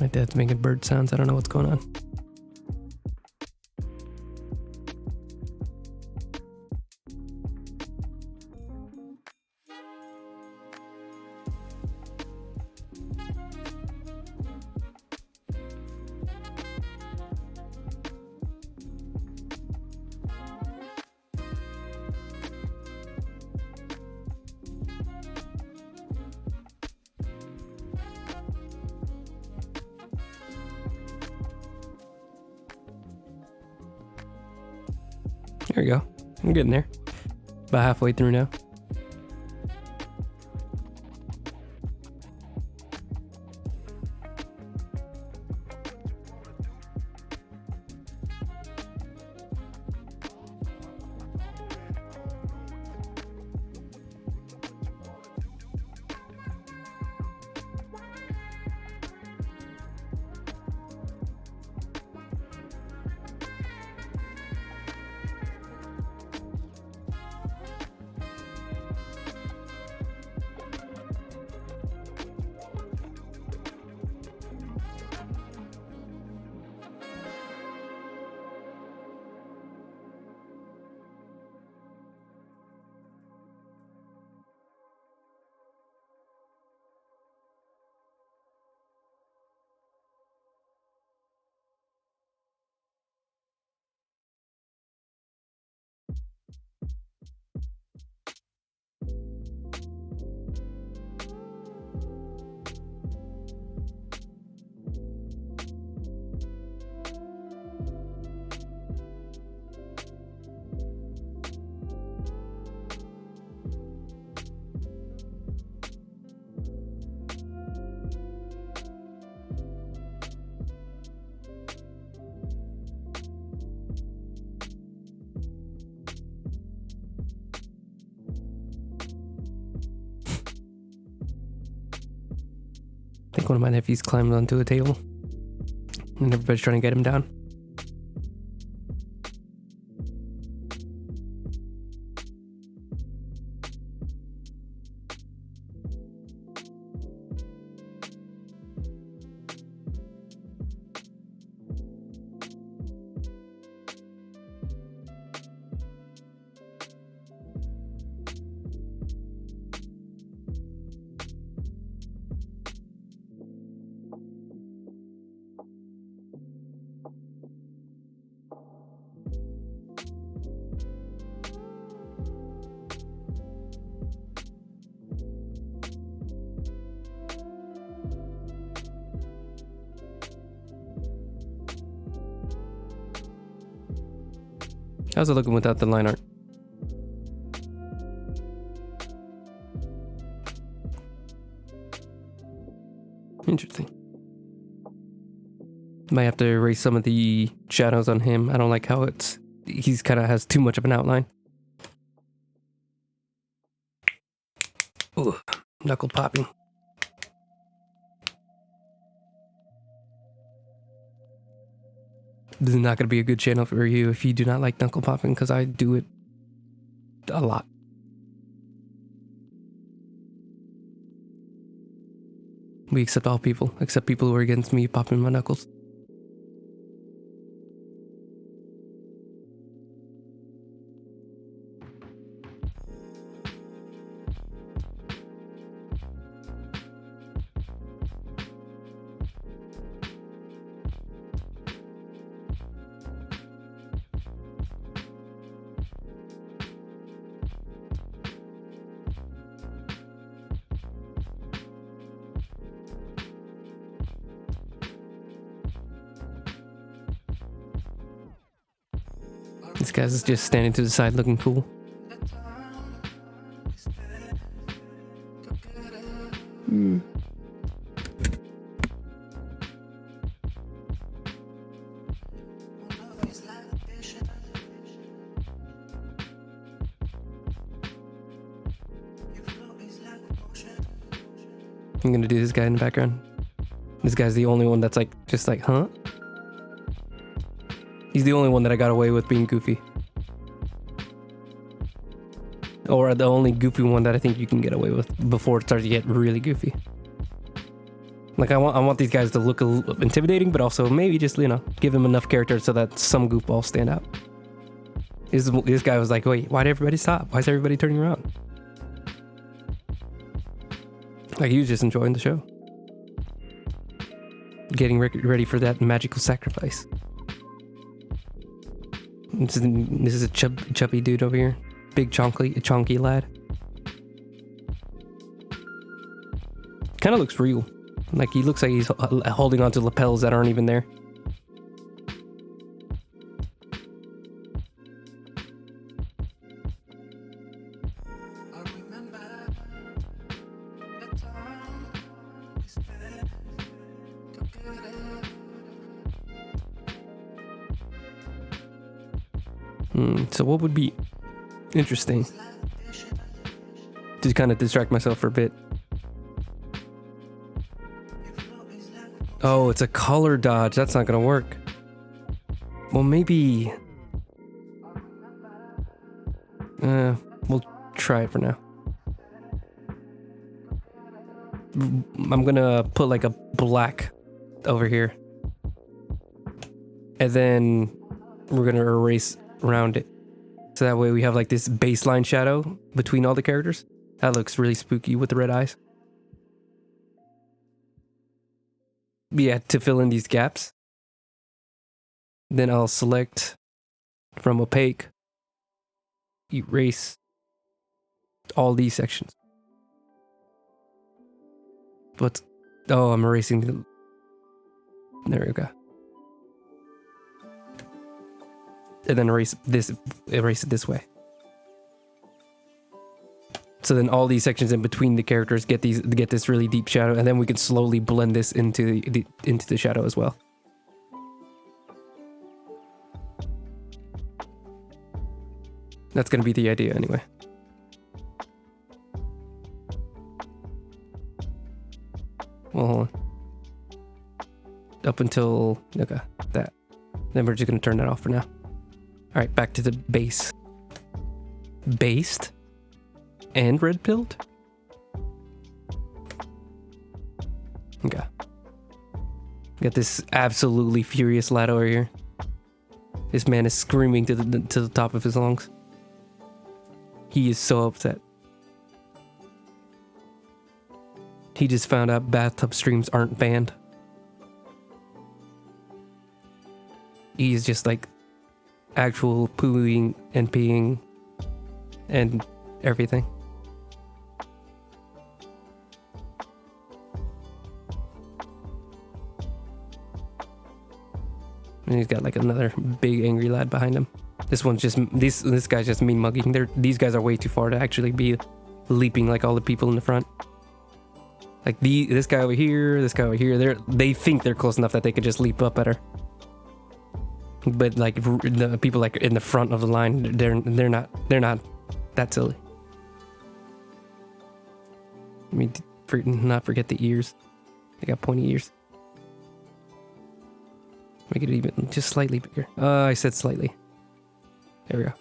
My dad's making bird sounds. I don't know what's going on. There we go. I'm getting there. About halfway through now. I think one of my nephews climbed onto a table and everybody's trying to get him down. How's it looking without the line art? Interesting. Might have to erase some of the shadows on him. I don't like how he's kind of has too much of an outline. Ooh, knuckle popping. This is not going to be a good channel for you if you do not like knuckle popping, because I do it a lot. We accept all people, except people who are against me popping my knuckles. This guy's just standing to the side looking cool. I'm gonna do this guy in the background. This guy's the only one that's like, just like, huh? He's the only one that I got away with being goofy. Or the only goofy one that I think you can get away with before it starts to get really goofy. Like, I want these guys to look a little intimidating, but also maybe just, you know, give them enough character so that some goofballs stand out. This guy was like, wait, why'd everybody stop? Why is everybody turning around? Like, he was just enjoying the show. Getting ready for that magical sacrifice. This is a chubby dude over here. Big chonky lad. Kind of looks real. Like, he looks like he's holding onto lapels that aren't even there. So what would be interesting to kind of distract myself for a bit? Oh, it's a color dodge. That's not gonna work. Well, maybe we'll try it for now. I'm gonna put like a black over here, and then we're gonna erase around it, so that way we have like this baseline shadow between all the characters. That looks really spooky with the red eyes. Yeah, to fill in these gaps, then I'll select from opaque, erase all these sections. But oh, I'm erasing the, there we go. And then erase it this way. So then all these sections in between the characters get this really deep shadow, and then we can slowly blend this into the shadow as well. That's gonna be the idea anyway. Well, hold on. Up until okay, that. Then we're just gonna turn that off for now. All right, back to the base. Based and red pilled. Okay. Got this absolutely furious lad over here. This man is screaming to the top of his lungs. He is so upset. He just found out bathtub streams aren't banned. He's just like actual pooing and peeing and everything. And he's got like another big angry lad behind him. This one's just this guy's just mean mugging. These guys are way too far to actually be leaping like all the people in the front. Like this guy over here, this guy over here. They think they're close enough that they could just leap up at her. But like the people like in the front of the line, they're not that silly. I mean, not forget the ears. They got pointy ears. Make it even just slightly bigger. I said slightly. There we go.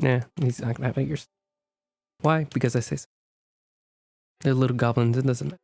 Nah, he's not gonna have ears. Why? Because I say so. They're little goblins, it doesn't matter.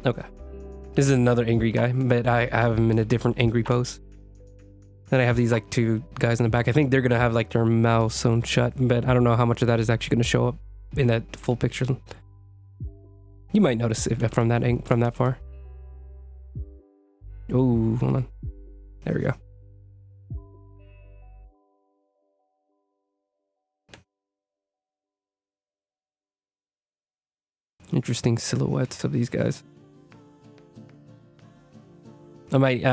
Okay. This is another angry guy, but I have him in a different angry pose. Then I have these like two guys in the back. I think they're gonna have like their mouths sewn shut, but I don't know how much of that is actually gonna show up in that full picture. You might notice if from that far. Oh, hold on. There we go. Interesting silhouettes of these guys. I might,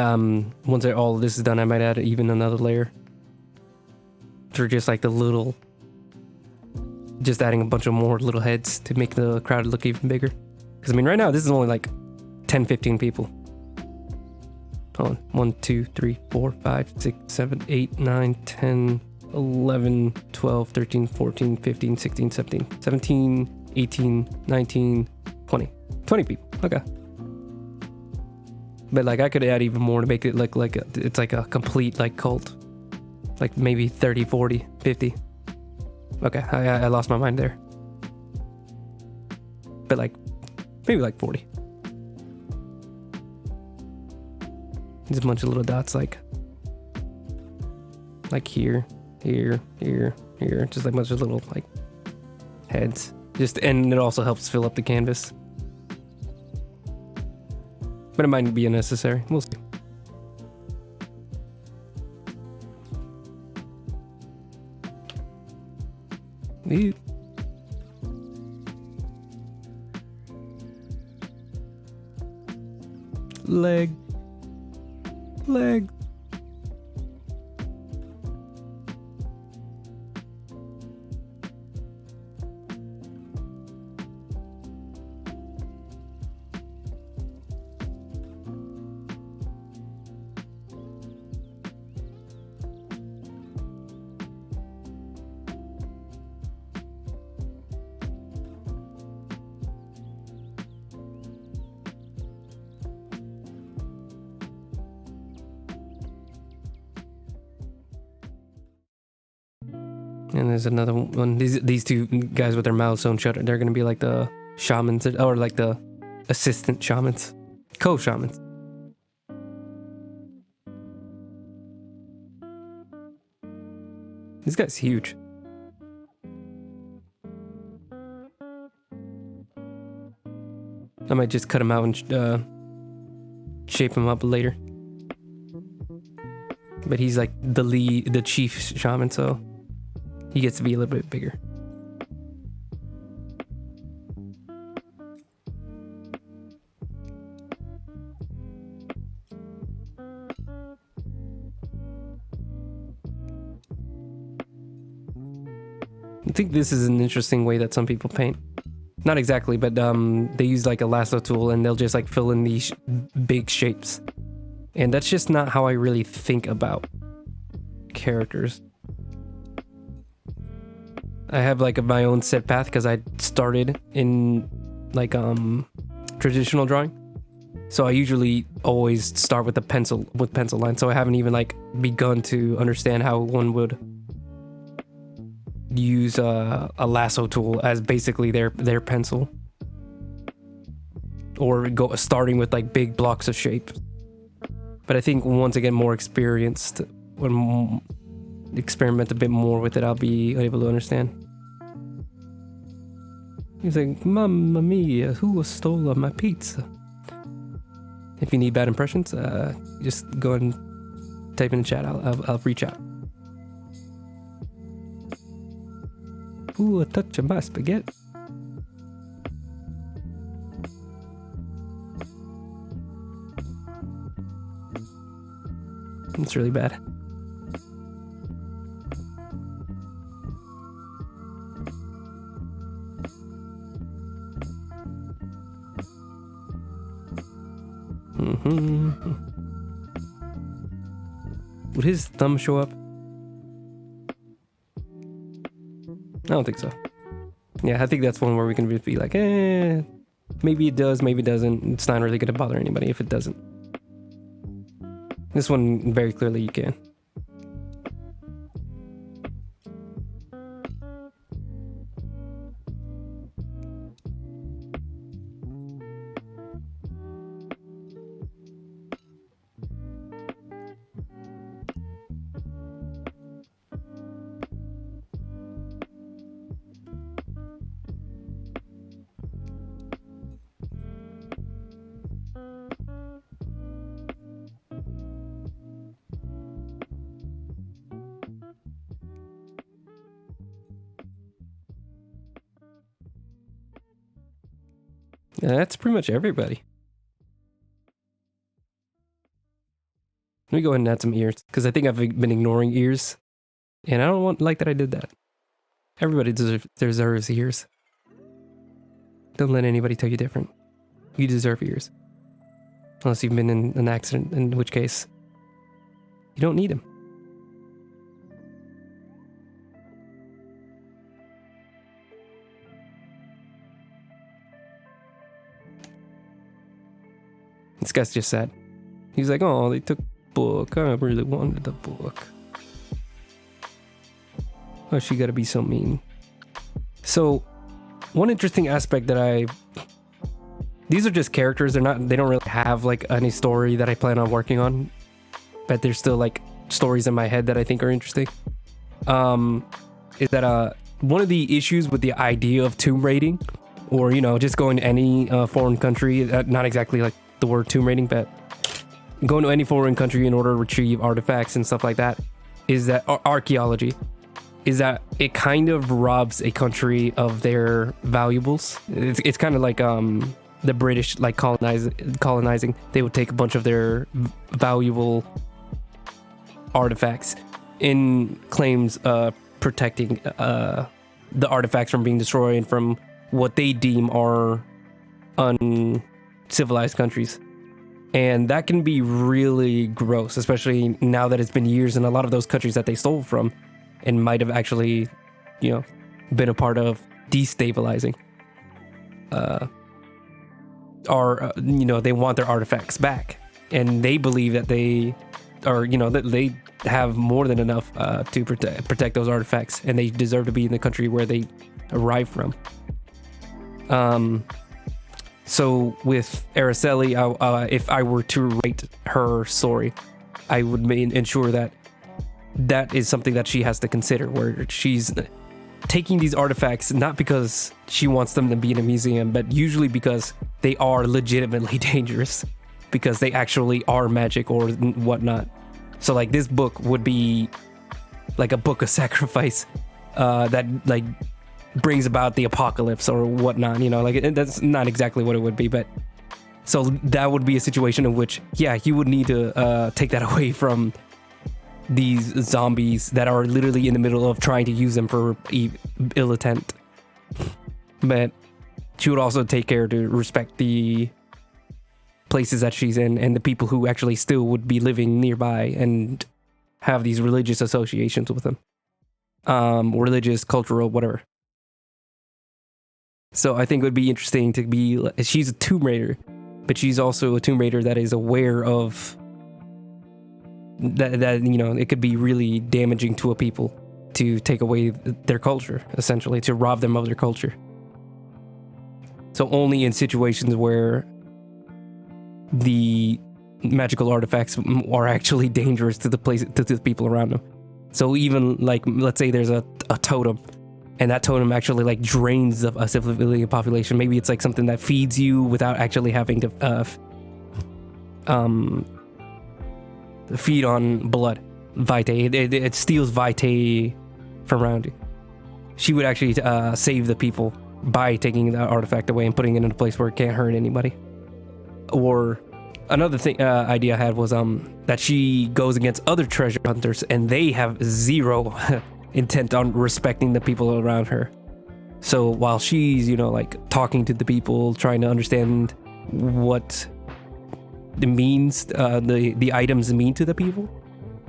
once all this is done, I might add even another layer. For just like the little, just adding a bunch of more little heads to make the crowd look even bigger. Because I mean, right now, this is only like 10, 15 people. Hold on. 1, 2, 3, 4, 5, 6, 7, 8, 9, 10, 11, 12, 13, 14, 15, 16, 17, 17, 18, 19, 20. 20 people. Okay. But like I could add even more to make it look like it's like a complete like cult. Like maybe 30, 40, 50. Okay, I lost my mind there. But like maybe like 40. There's a bunch of little dots like here, here, here, here. Just like a bunch of little like heads. And it also helps fill up the canvas. But it might be unnecessary. We'll see. Ew. Leg. And there's another one. These two guys with their mouths sewn shut. They're gonna be like the shamans, or like the assistant shamans, co-shamans. This guy's huge. I might just cut him out and shape him up later. But he's like the chief shaman, so he gets to be a little bit bigger. I think this is an interesting way that some people paint. Not exactly, but they use like a lasso tool and they'll just like fill in these big shapes. And that's just not how I really think about characters. I have like my own set path because I started in like traditional drawing. So I usually always start with pencil line. So I haven't even like begun to understand how one would use a lasso tool as basically their pencil, or starting with like big blocks of shape. But I think once I get more experienced, when experiment a bit more with it, I'll be able to understand. He's like, "Mamma mia, who stole my pizza?" If you need bad impressions, just go and type in the chat. I'll reach out. Ooh, a touch of my spaghetti. It's really bad. Would his thumb show up? I don't think so. Yeah, I think that's one where we can be like, maybe it does, maybe it doesn't. It's not really gonna bother anybody if it doesn't. This one, very clearly you can. Yeah, that's pretty much everybody. Let me go ahead and add some ears, because I think I've been ignoring ears, and I don't like that I did that. Everybody deserves ears. Don't let anybody tell you different. You deserve ears. Unless you've been in an accident, in which case, you don't need them. This guy's just sad. He's like, oh, they took book. I really wanted the book. Oh, she gotta be so mean. So, one interesting aspect that these are just characters. They don't really have like any story that I plan on working on, but there's still like stories in my head that I think are interesting. Is that one of the issues with the idea of tomb raiding, or just going to any foreign country, not exactly like the word tomb raiding, but going to any foreign country in order to retrieve artifacts and stuff like that, is that archaeology, is that it kind of robs a country of their valuables. It's kind of like the British, like colonizing. They would take a bunch of their valuable artifacts in claims protecting the artifacts from being destroyed and from what they deem are uncivilized countries. And that can be really gross, especially now that it's been years, and a lot of those countries that they stole from and might have actually, been a part of destabilizing, they want their artifacts back, and they believe that they are, that they have more than enough to protect those artifacts, and they deserve to be in the country where they arrive from. So with Araceli, if I were to rate her story, I would ensure that is something that she has to consider, where she's taking these artifacts not because she wants them to be in a museum, but usually because they are legitimately dangerous, because they actually are magic or whatnot. So like this book would be like a book of sacrifice that like brings about the apocalypse or whatnot, you know, like that's not exactly what it would be, but so that would be a situation in which, yeah, you would need to take that away from these zombies that are literally in the middle of trying to use them for ill intent. But she would also take care to respect the places that she's in and the people who actually still would be living nearby and have these religious associations with them. Religious, cultural, whatever. So I think it would be interesting to be, she's a Tomb Raider, but she's also a Tomb Raider that is aware of that you know, it could be really damaging to a people to take away their culture, essentially, to rob them of their culture. So only in situations where the magical artifacts are actually dangerous to the place, to the people around them. So even like, let's say there's a totem, and that totem actually like drains a civilian population. Maybe it's like something that feeds you without actually having to feed on blood, vitae. It steals vitae from around you. She would actually save the people by taking the artifact away and putting it in a place where it can't hurt anybody. Or another thing idea I had was that she goes against other treasure hunters and they have zero intent on respecting the people around her. So while she's, you know, like talking to the people, trying to understand what it means, the items mean to the people,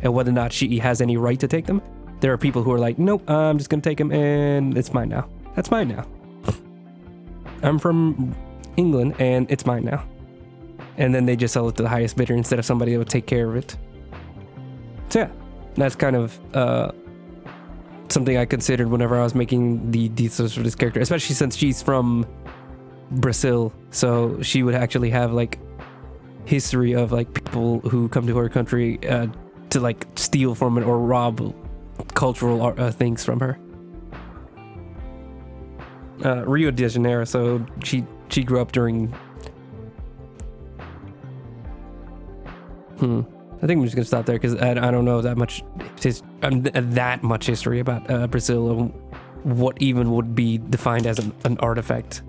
and whether or not she has any right to take them, there are people who are like, nope, I'm just gonna take them and it's mine now. That's mine now. I'm from England and it's mine now. And then they just sell it to the highest bidder instead of somebody that would take care of it. So yeah, that's kind of something I considered whenever I was making the details for this character, especially since she's from Brazil. So she would actually have like history of like people who come to her country to like steal from it or rob cultural things from her. Rio de Janeiro, so she grew up during I think I'm just gonna stop there because I don't know that much history about Brazil and what even would be defined as an artifact.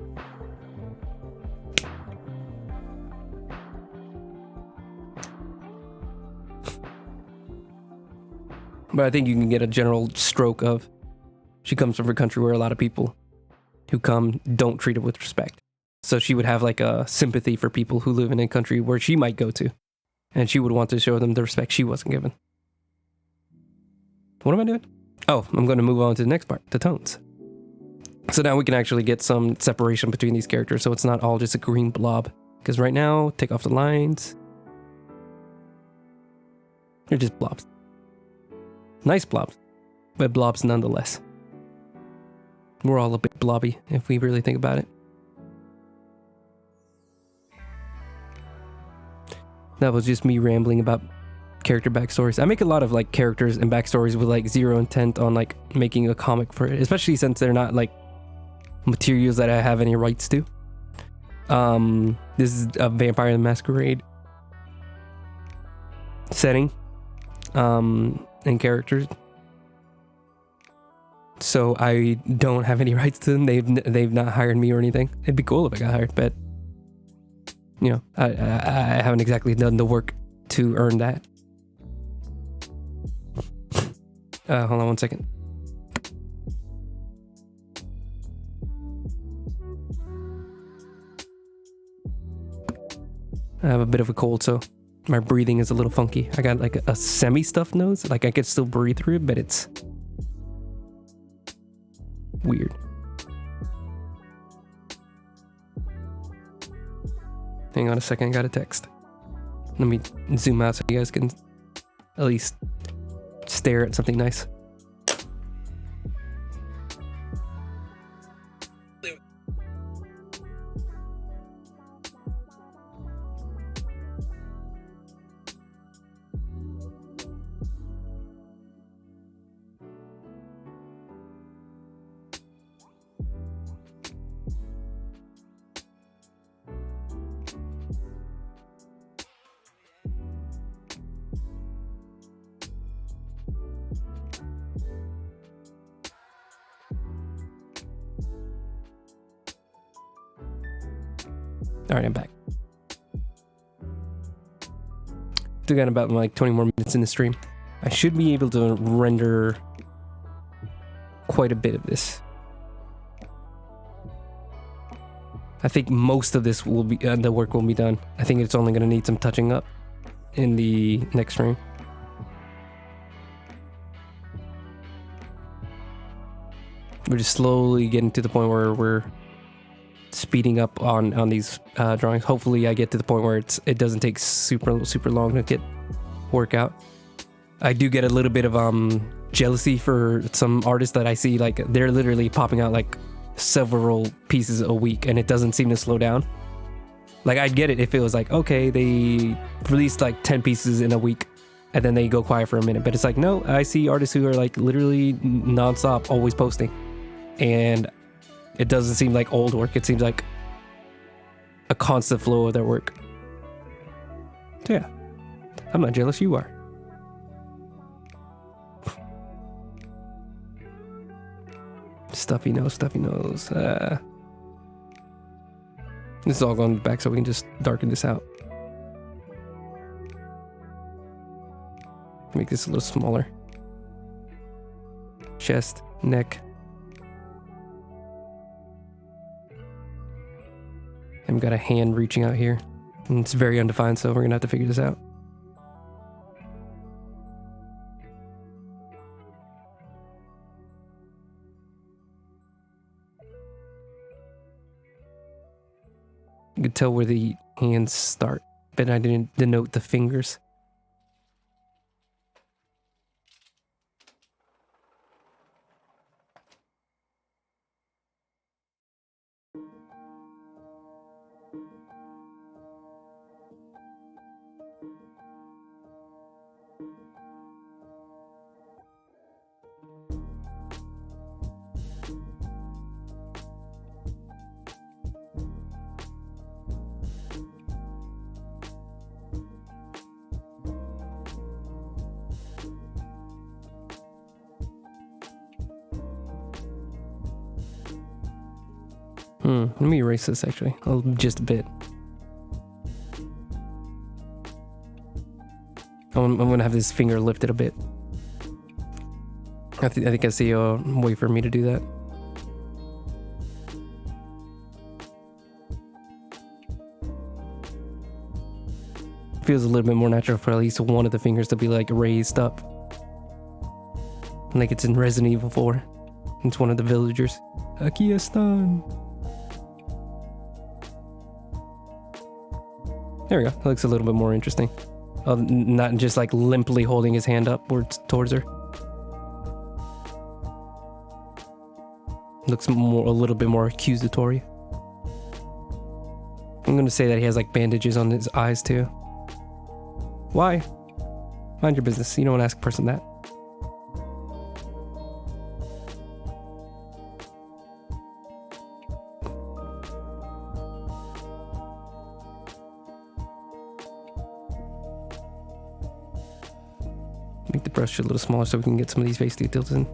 But I think you can get a general stroke of she comes from a country where a lot of people who come don't treat her with respect. So she would have like a sympathy for people who live in a country where she might go to. And she would want to show them the respect she wasn't given. What am I doing? Oh, I'm going to move on to the next part, the tones. So now we can actually get some separation between these characters so it's not all just a green blob. Because right now, take off the lines. They're just blobs. Nice blobs, but blobs nonetheless. We're all a bit blobby if we really think about it. That was just me rambling about character backstories. I make a lot of like characters and backstories with like zero intent on like making a comic for it, especially since they're not like materials that I have any rights to. This is a Vampire the Masquerade setting and characters, so I don't have any rights to them. They've not hired me or anything. It'd be cool if I got hired, but you know, I haven't exactly done the work to earn that. Hold on one second. I have a bit of a cold, so my breathing is a little funky. I got like a semi-stuffed nose. Like I could still breathe through it, but it's weird. Hang on a second, I got a text. Let me zoom out so you guys can at least stare at something nice. All right, I'm back. Still got about like 20 more minutes in the stream. I should be able to render quite a bit of this. I think most of this will be, the work will be done. I think it's only going to need some touching up in the next stream. We're just slowly getting to the point where we're speeding up on these drawings. Hopefully I get to the point where it doesn't take super long to get work out. I do get a little bit of jealousy for some artists that I see, like they're literally popping out like several pieces a week and it doesn't seem to slow down. Like I'd get it if it was like, okay, they released like 10 pieces in a week and then they go quiet for a minute, but it's like, no, I see artists who are like literally nonstop always posting, and it doesn't seem like old work. It seems like a constant flow of their work. So yeah, I'm not jealous, you are. Stuffy nose. This is all going back so we can just darken this out. Make this a little smaller. Chest, neck. I've got a hand reaching out here. And it's very undefined, so we're gonna have to figure this out. You could tell where the hands start, but I didn't denote the fingers. Let me erase this actually, just a bit. I'm gonna have this finger lifted a bit. I think I see a way for me to do that. Feels a little bit more natural for at least one of the fingers to be like raised up. Like it's in Resident Evil 4. It's one of the villagers. Akiya-stan. There we go. That looks a little bit more interesting. Not just like limply holding his hand upwards towards her. Looks a little bit more accusatory. I'm gonna say that he has like bandages on his eyes too. Why? Mind your business. You don't want to ask a person that. Make the brush a little smaller so we can get some of these face details in.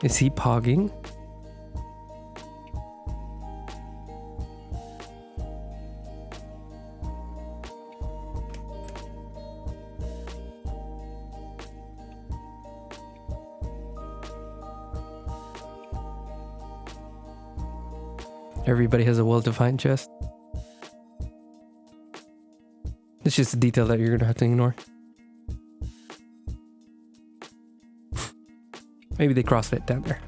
Is he pogging? Everybody has a well-defined chest. It's just a detail that you're gonna have to ignore. Maybe they CrossFit down there.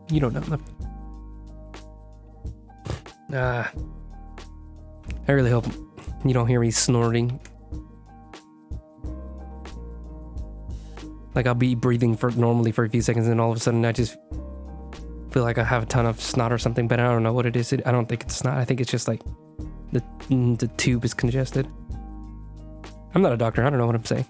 You don't know them. I really hope you don't hear me snorting. Like I'll be breathing normally for a few seconds, and all of a sudden I just feel like I have a ton of snot or something, but I don't know what it is. I don't think it's snot. I think it's just like the tube is congested. I'm not a doctor. I don't know what I'm saying.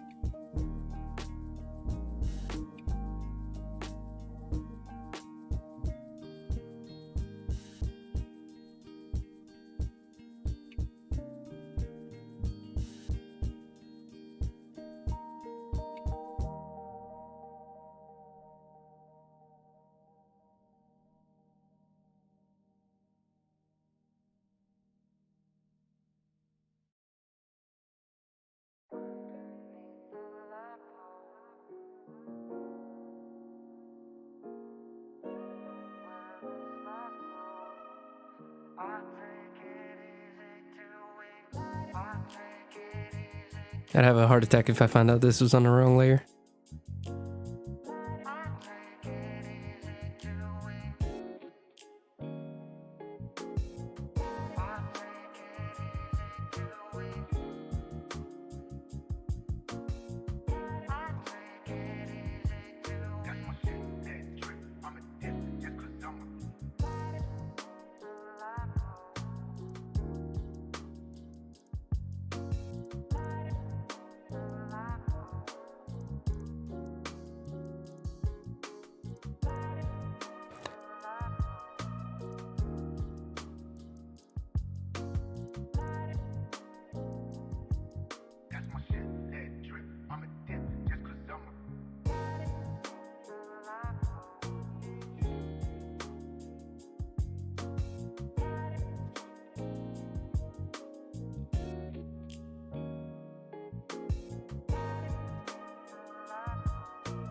I'd have a heart attack if I found out this was on the wrong layer.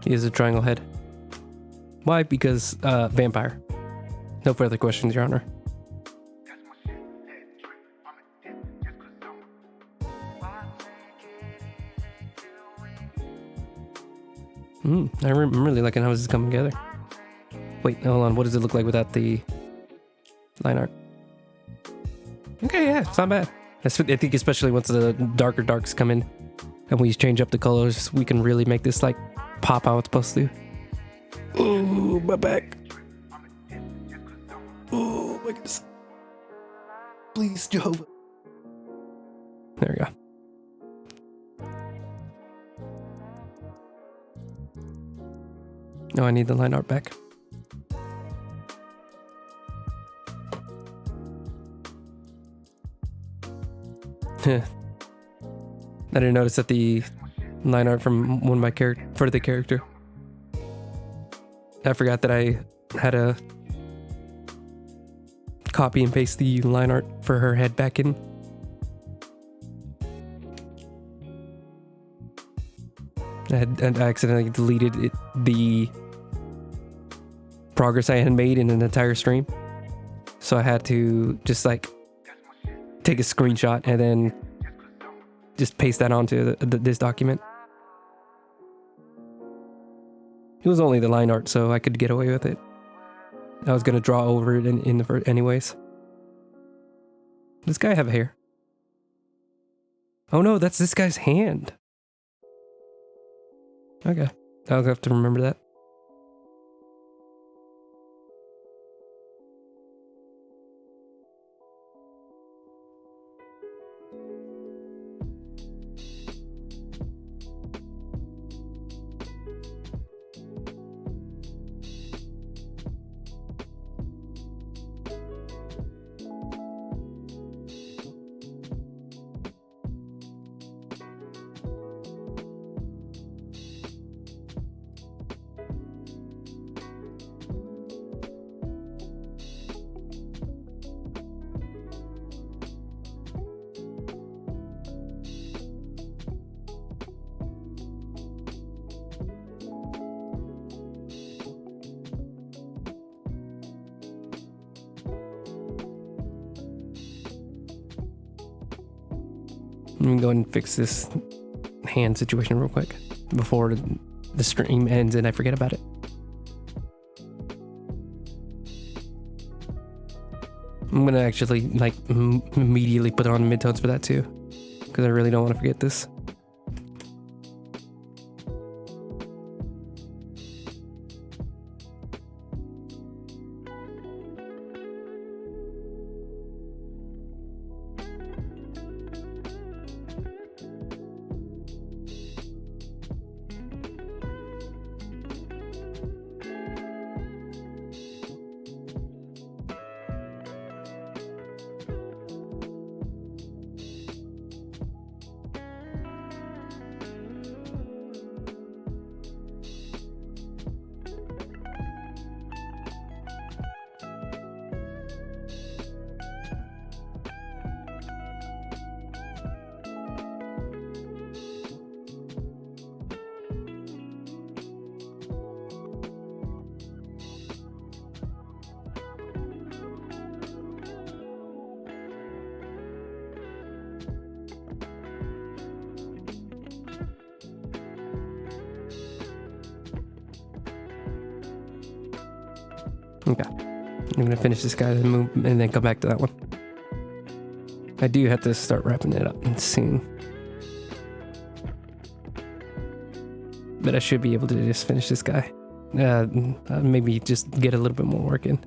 He has a triangle head. Why? Because vampire. No further questions, Your Honor. I'm really liking how this is coming together. Wait, hold on. What does it look like without the line art? Okay, yeah, it's not bad. I think especially once the darker darks come in and we change up the colors, we can really make this like pop how it's supposed to. Ooh, my back. Ooh, my goodness. Please, Jehovah. There we go. No, I need the line art back. I didn't notice that the line art from one of my for the character. I forgot that I had to copy and paste the line art for her head back in. I accidentally deleted the progress I had made in an entire stream. So I had to just like take a screenshot and then just paste that onto this document. It was only the line art, so I could get away with it. I was gonna draw over it in the anyways. Does this guy have hair? Oh no, that's this guy's hand. Okay, I'll have to remember that. Let me go ahead and fix this hand situation real quick before the stream ends and I forget about it. I'm gonna actually like immediately put on midtones for that too, because I really don't want to forget this. Okay. I'm gonna finish this guy and move and then come back to that one. I do have to start wrapping it up soon. But I should be able to just finish this guy. Maybe just get a little bit more work in.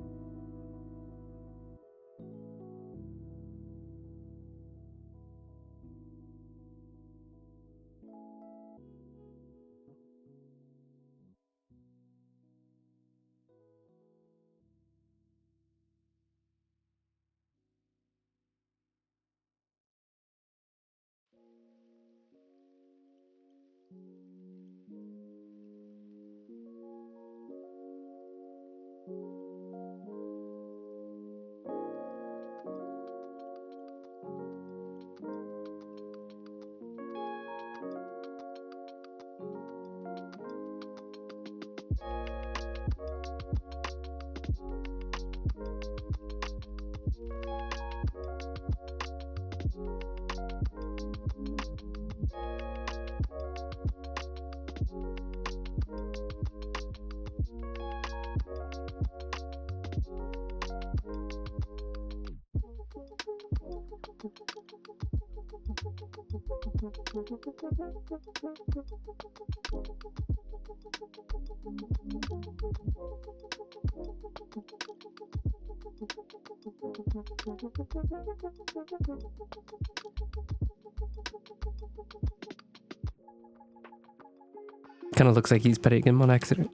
Kind of looks like he's petting him on accident.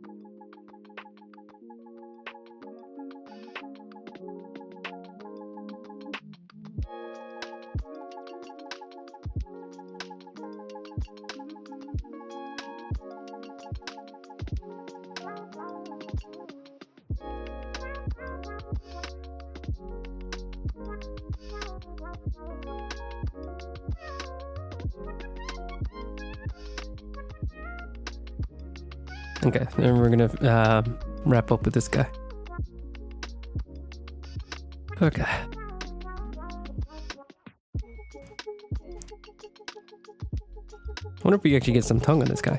Okay, then we're gonna wrap up with this guy. Okay. I wonder if we actually get some tongue on this guy.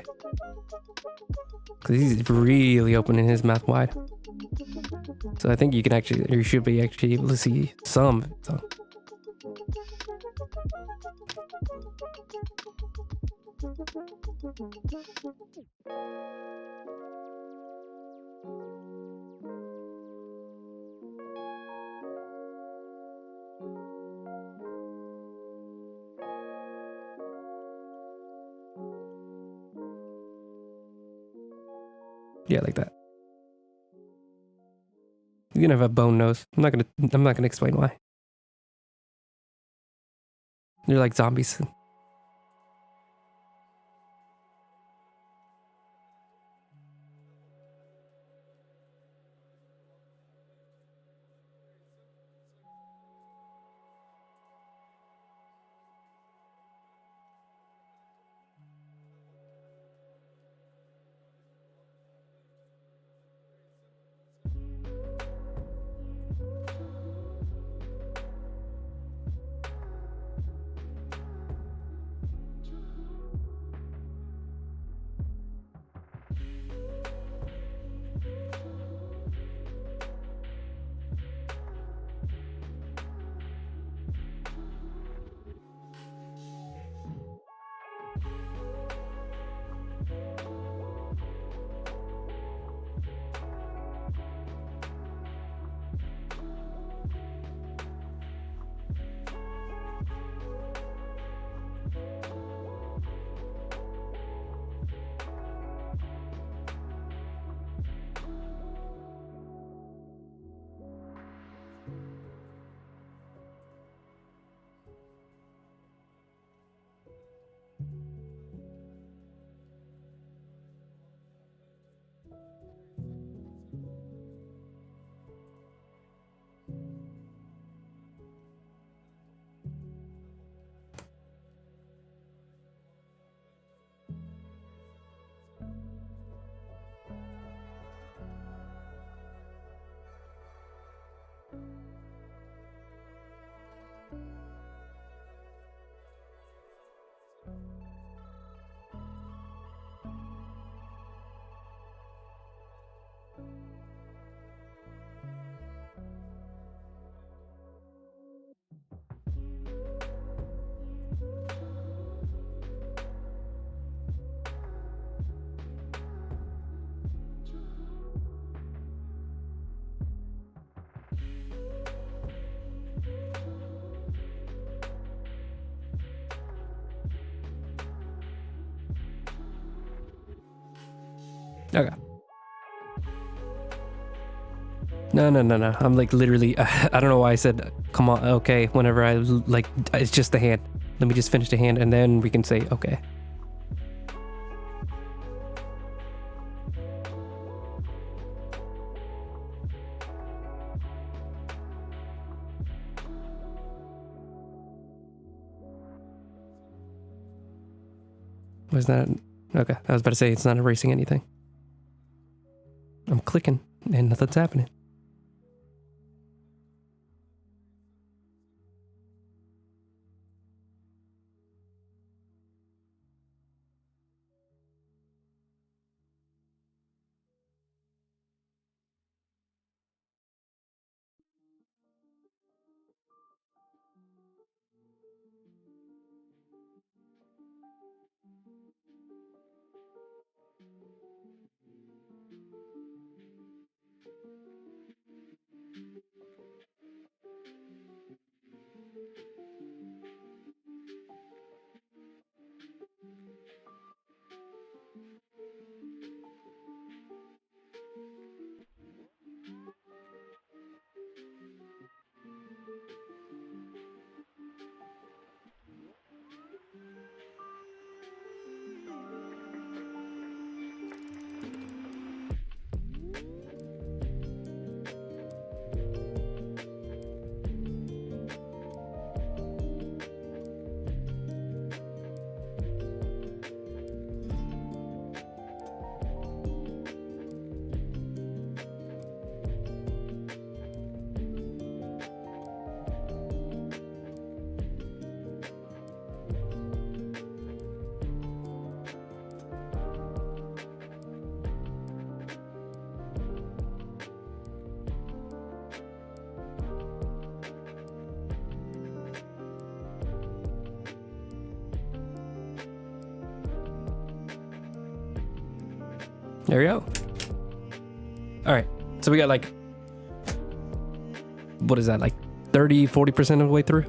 Because he's really opening his mouth wide. So I think you can actually, or you should be actually able to see some tongue. Yeah, like that. He's gonna have a bone nose. I'm not gonna explain why. They're like zombies. Okay. No. I'm like literally, I don't know why I said, come on, okay, whenever I like, it's just the hand. Let me just finish the hand and then we can say, okay. Was that? Okay, I was about to say it's not erasing anything. I'm clicking and nothing's happening. There we go. All right, so we got like, what is that, like 30-40% of the way through?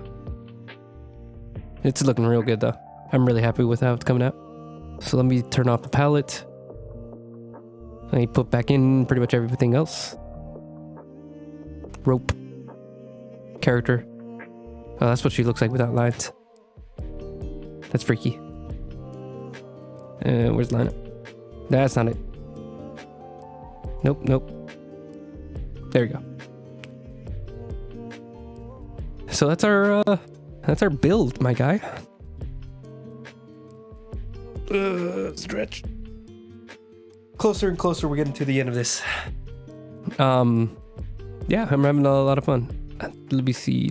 It's looking real good though. I'm really happy with how it's coming out. So let me turn off the palette. Let me put back in pretty much everything else. Rope. Character. Oh, that's what she looks like without lines. That's freaky. Where's the lineup? That's not it. Nope. There we go. So that's our build, my guy. Stretch. Closer and closer we're getting to the end of this. Yeah, I'm having a lot of fun. Let me see.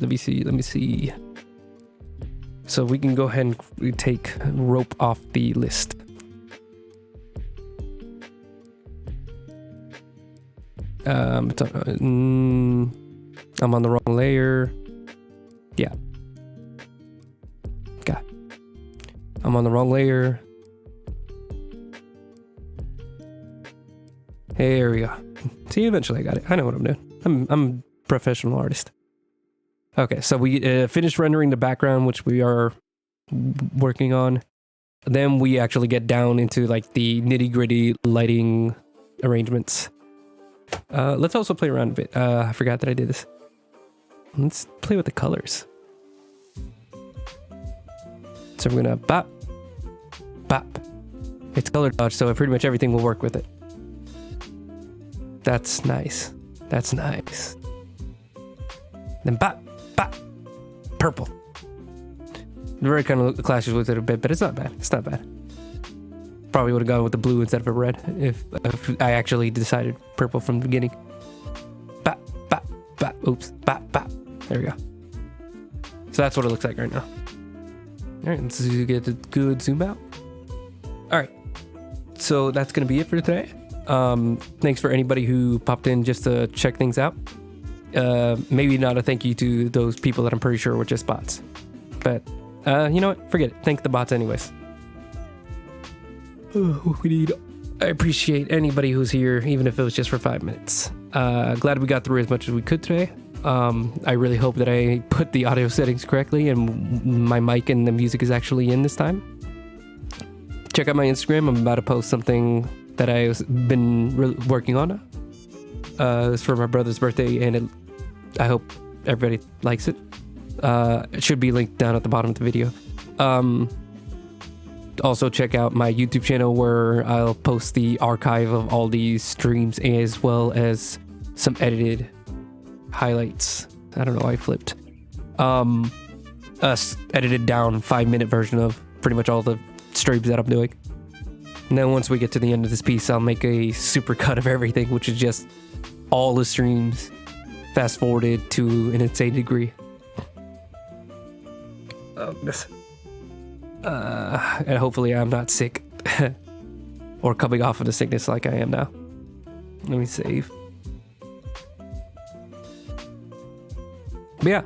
So we can go ahead and take rope off the list. I'm on the wrong layer. Yeah. Okay. I'm on the wrong layer. There we go. See, eventually I got it. I know what I'm doing. I'm a professional artist. Okay, so we finished rendering the background, which we are working on. Then we actually get down into like the nitty-gritty lighting arrangements. Let's also play around a bit. I forgot that I did this. Let's play with the colors. So we're gonna bop. It's color dodge, so pretty much everything will work with it. That's nice. Then bop. Purple. It very kind of clashes with it a bit, but it's not bad. Probably would have gone with the blue instead of a red if I actually decided purple from the beginning. Bop. Oops. Bop. There we go. So that's what it looks like right now. All right, let's get a good zoom out. All right, so that's gonna be it for today. Thanks for anybody who popped in just to check things out. Maybe not a thank you to those people that I'm pretty sure were just bots, but you know what? Forget it. Thank the bots anyways. I appreciate anybody who's here, even if it was just for 5 minutes. Glad we got through as much as we could today. I really hope that I put the audio settings correctly and my mic and the music is actually in this time. Check out my Instagram. I'm about to post something that I've been working on. It's for my brother's birthday, and I hope everybody likes it. It should be linked down at the bottom of the video. Also check out my YouTube channel where I'll post the archive of all these streams as well as some edited highlights. I don't know why I flipped. Edited down 5-minute version of pretty much all the streams that I'm doing. And then once we get to the end of this piece, I'll make a super cut of everything, which is just all the streams fast forwarded to an insane degree. And hopefully I'm not sick or coming off of the sickness like I am now. Let me save. But yeah,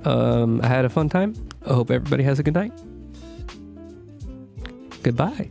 I had a fun time. I hope everybody has a good night. Goodbye.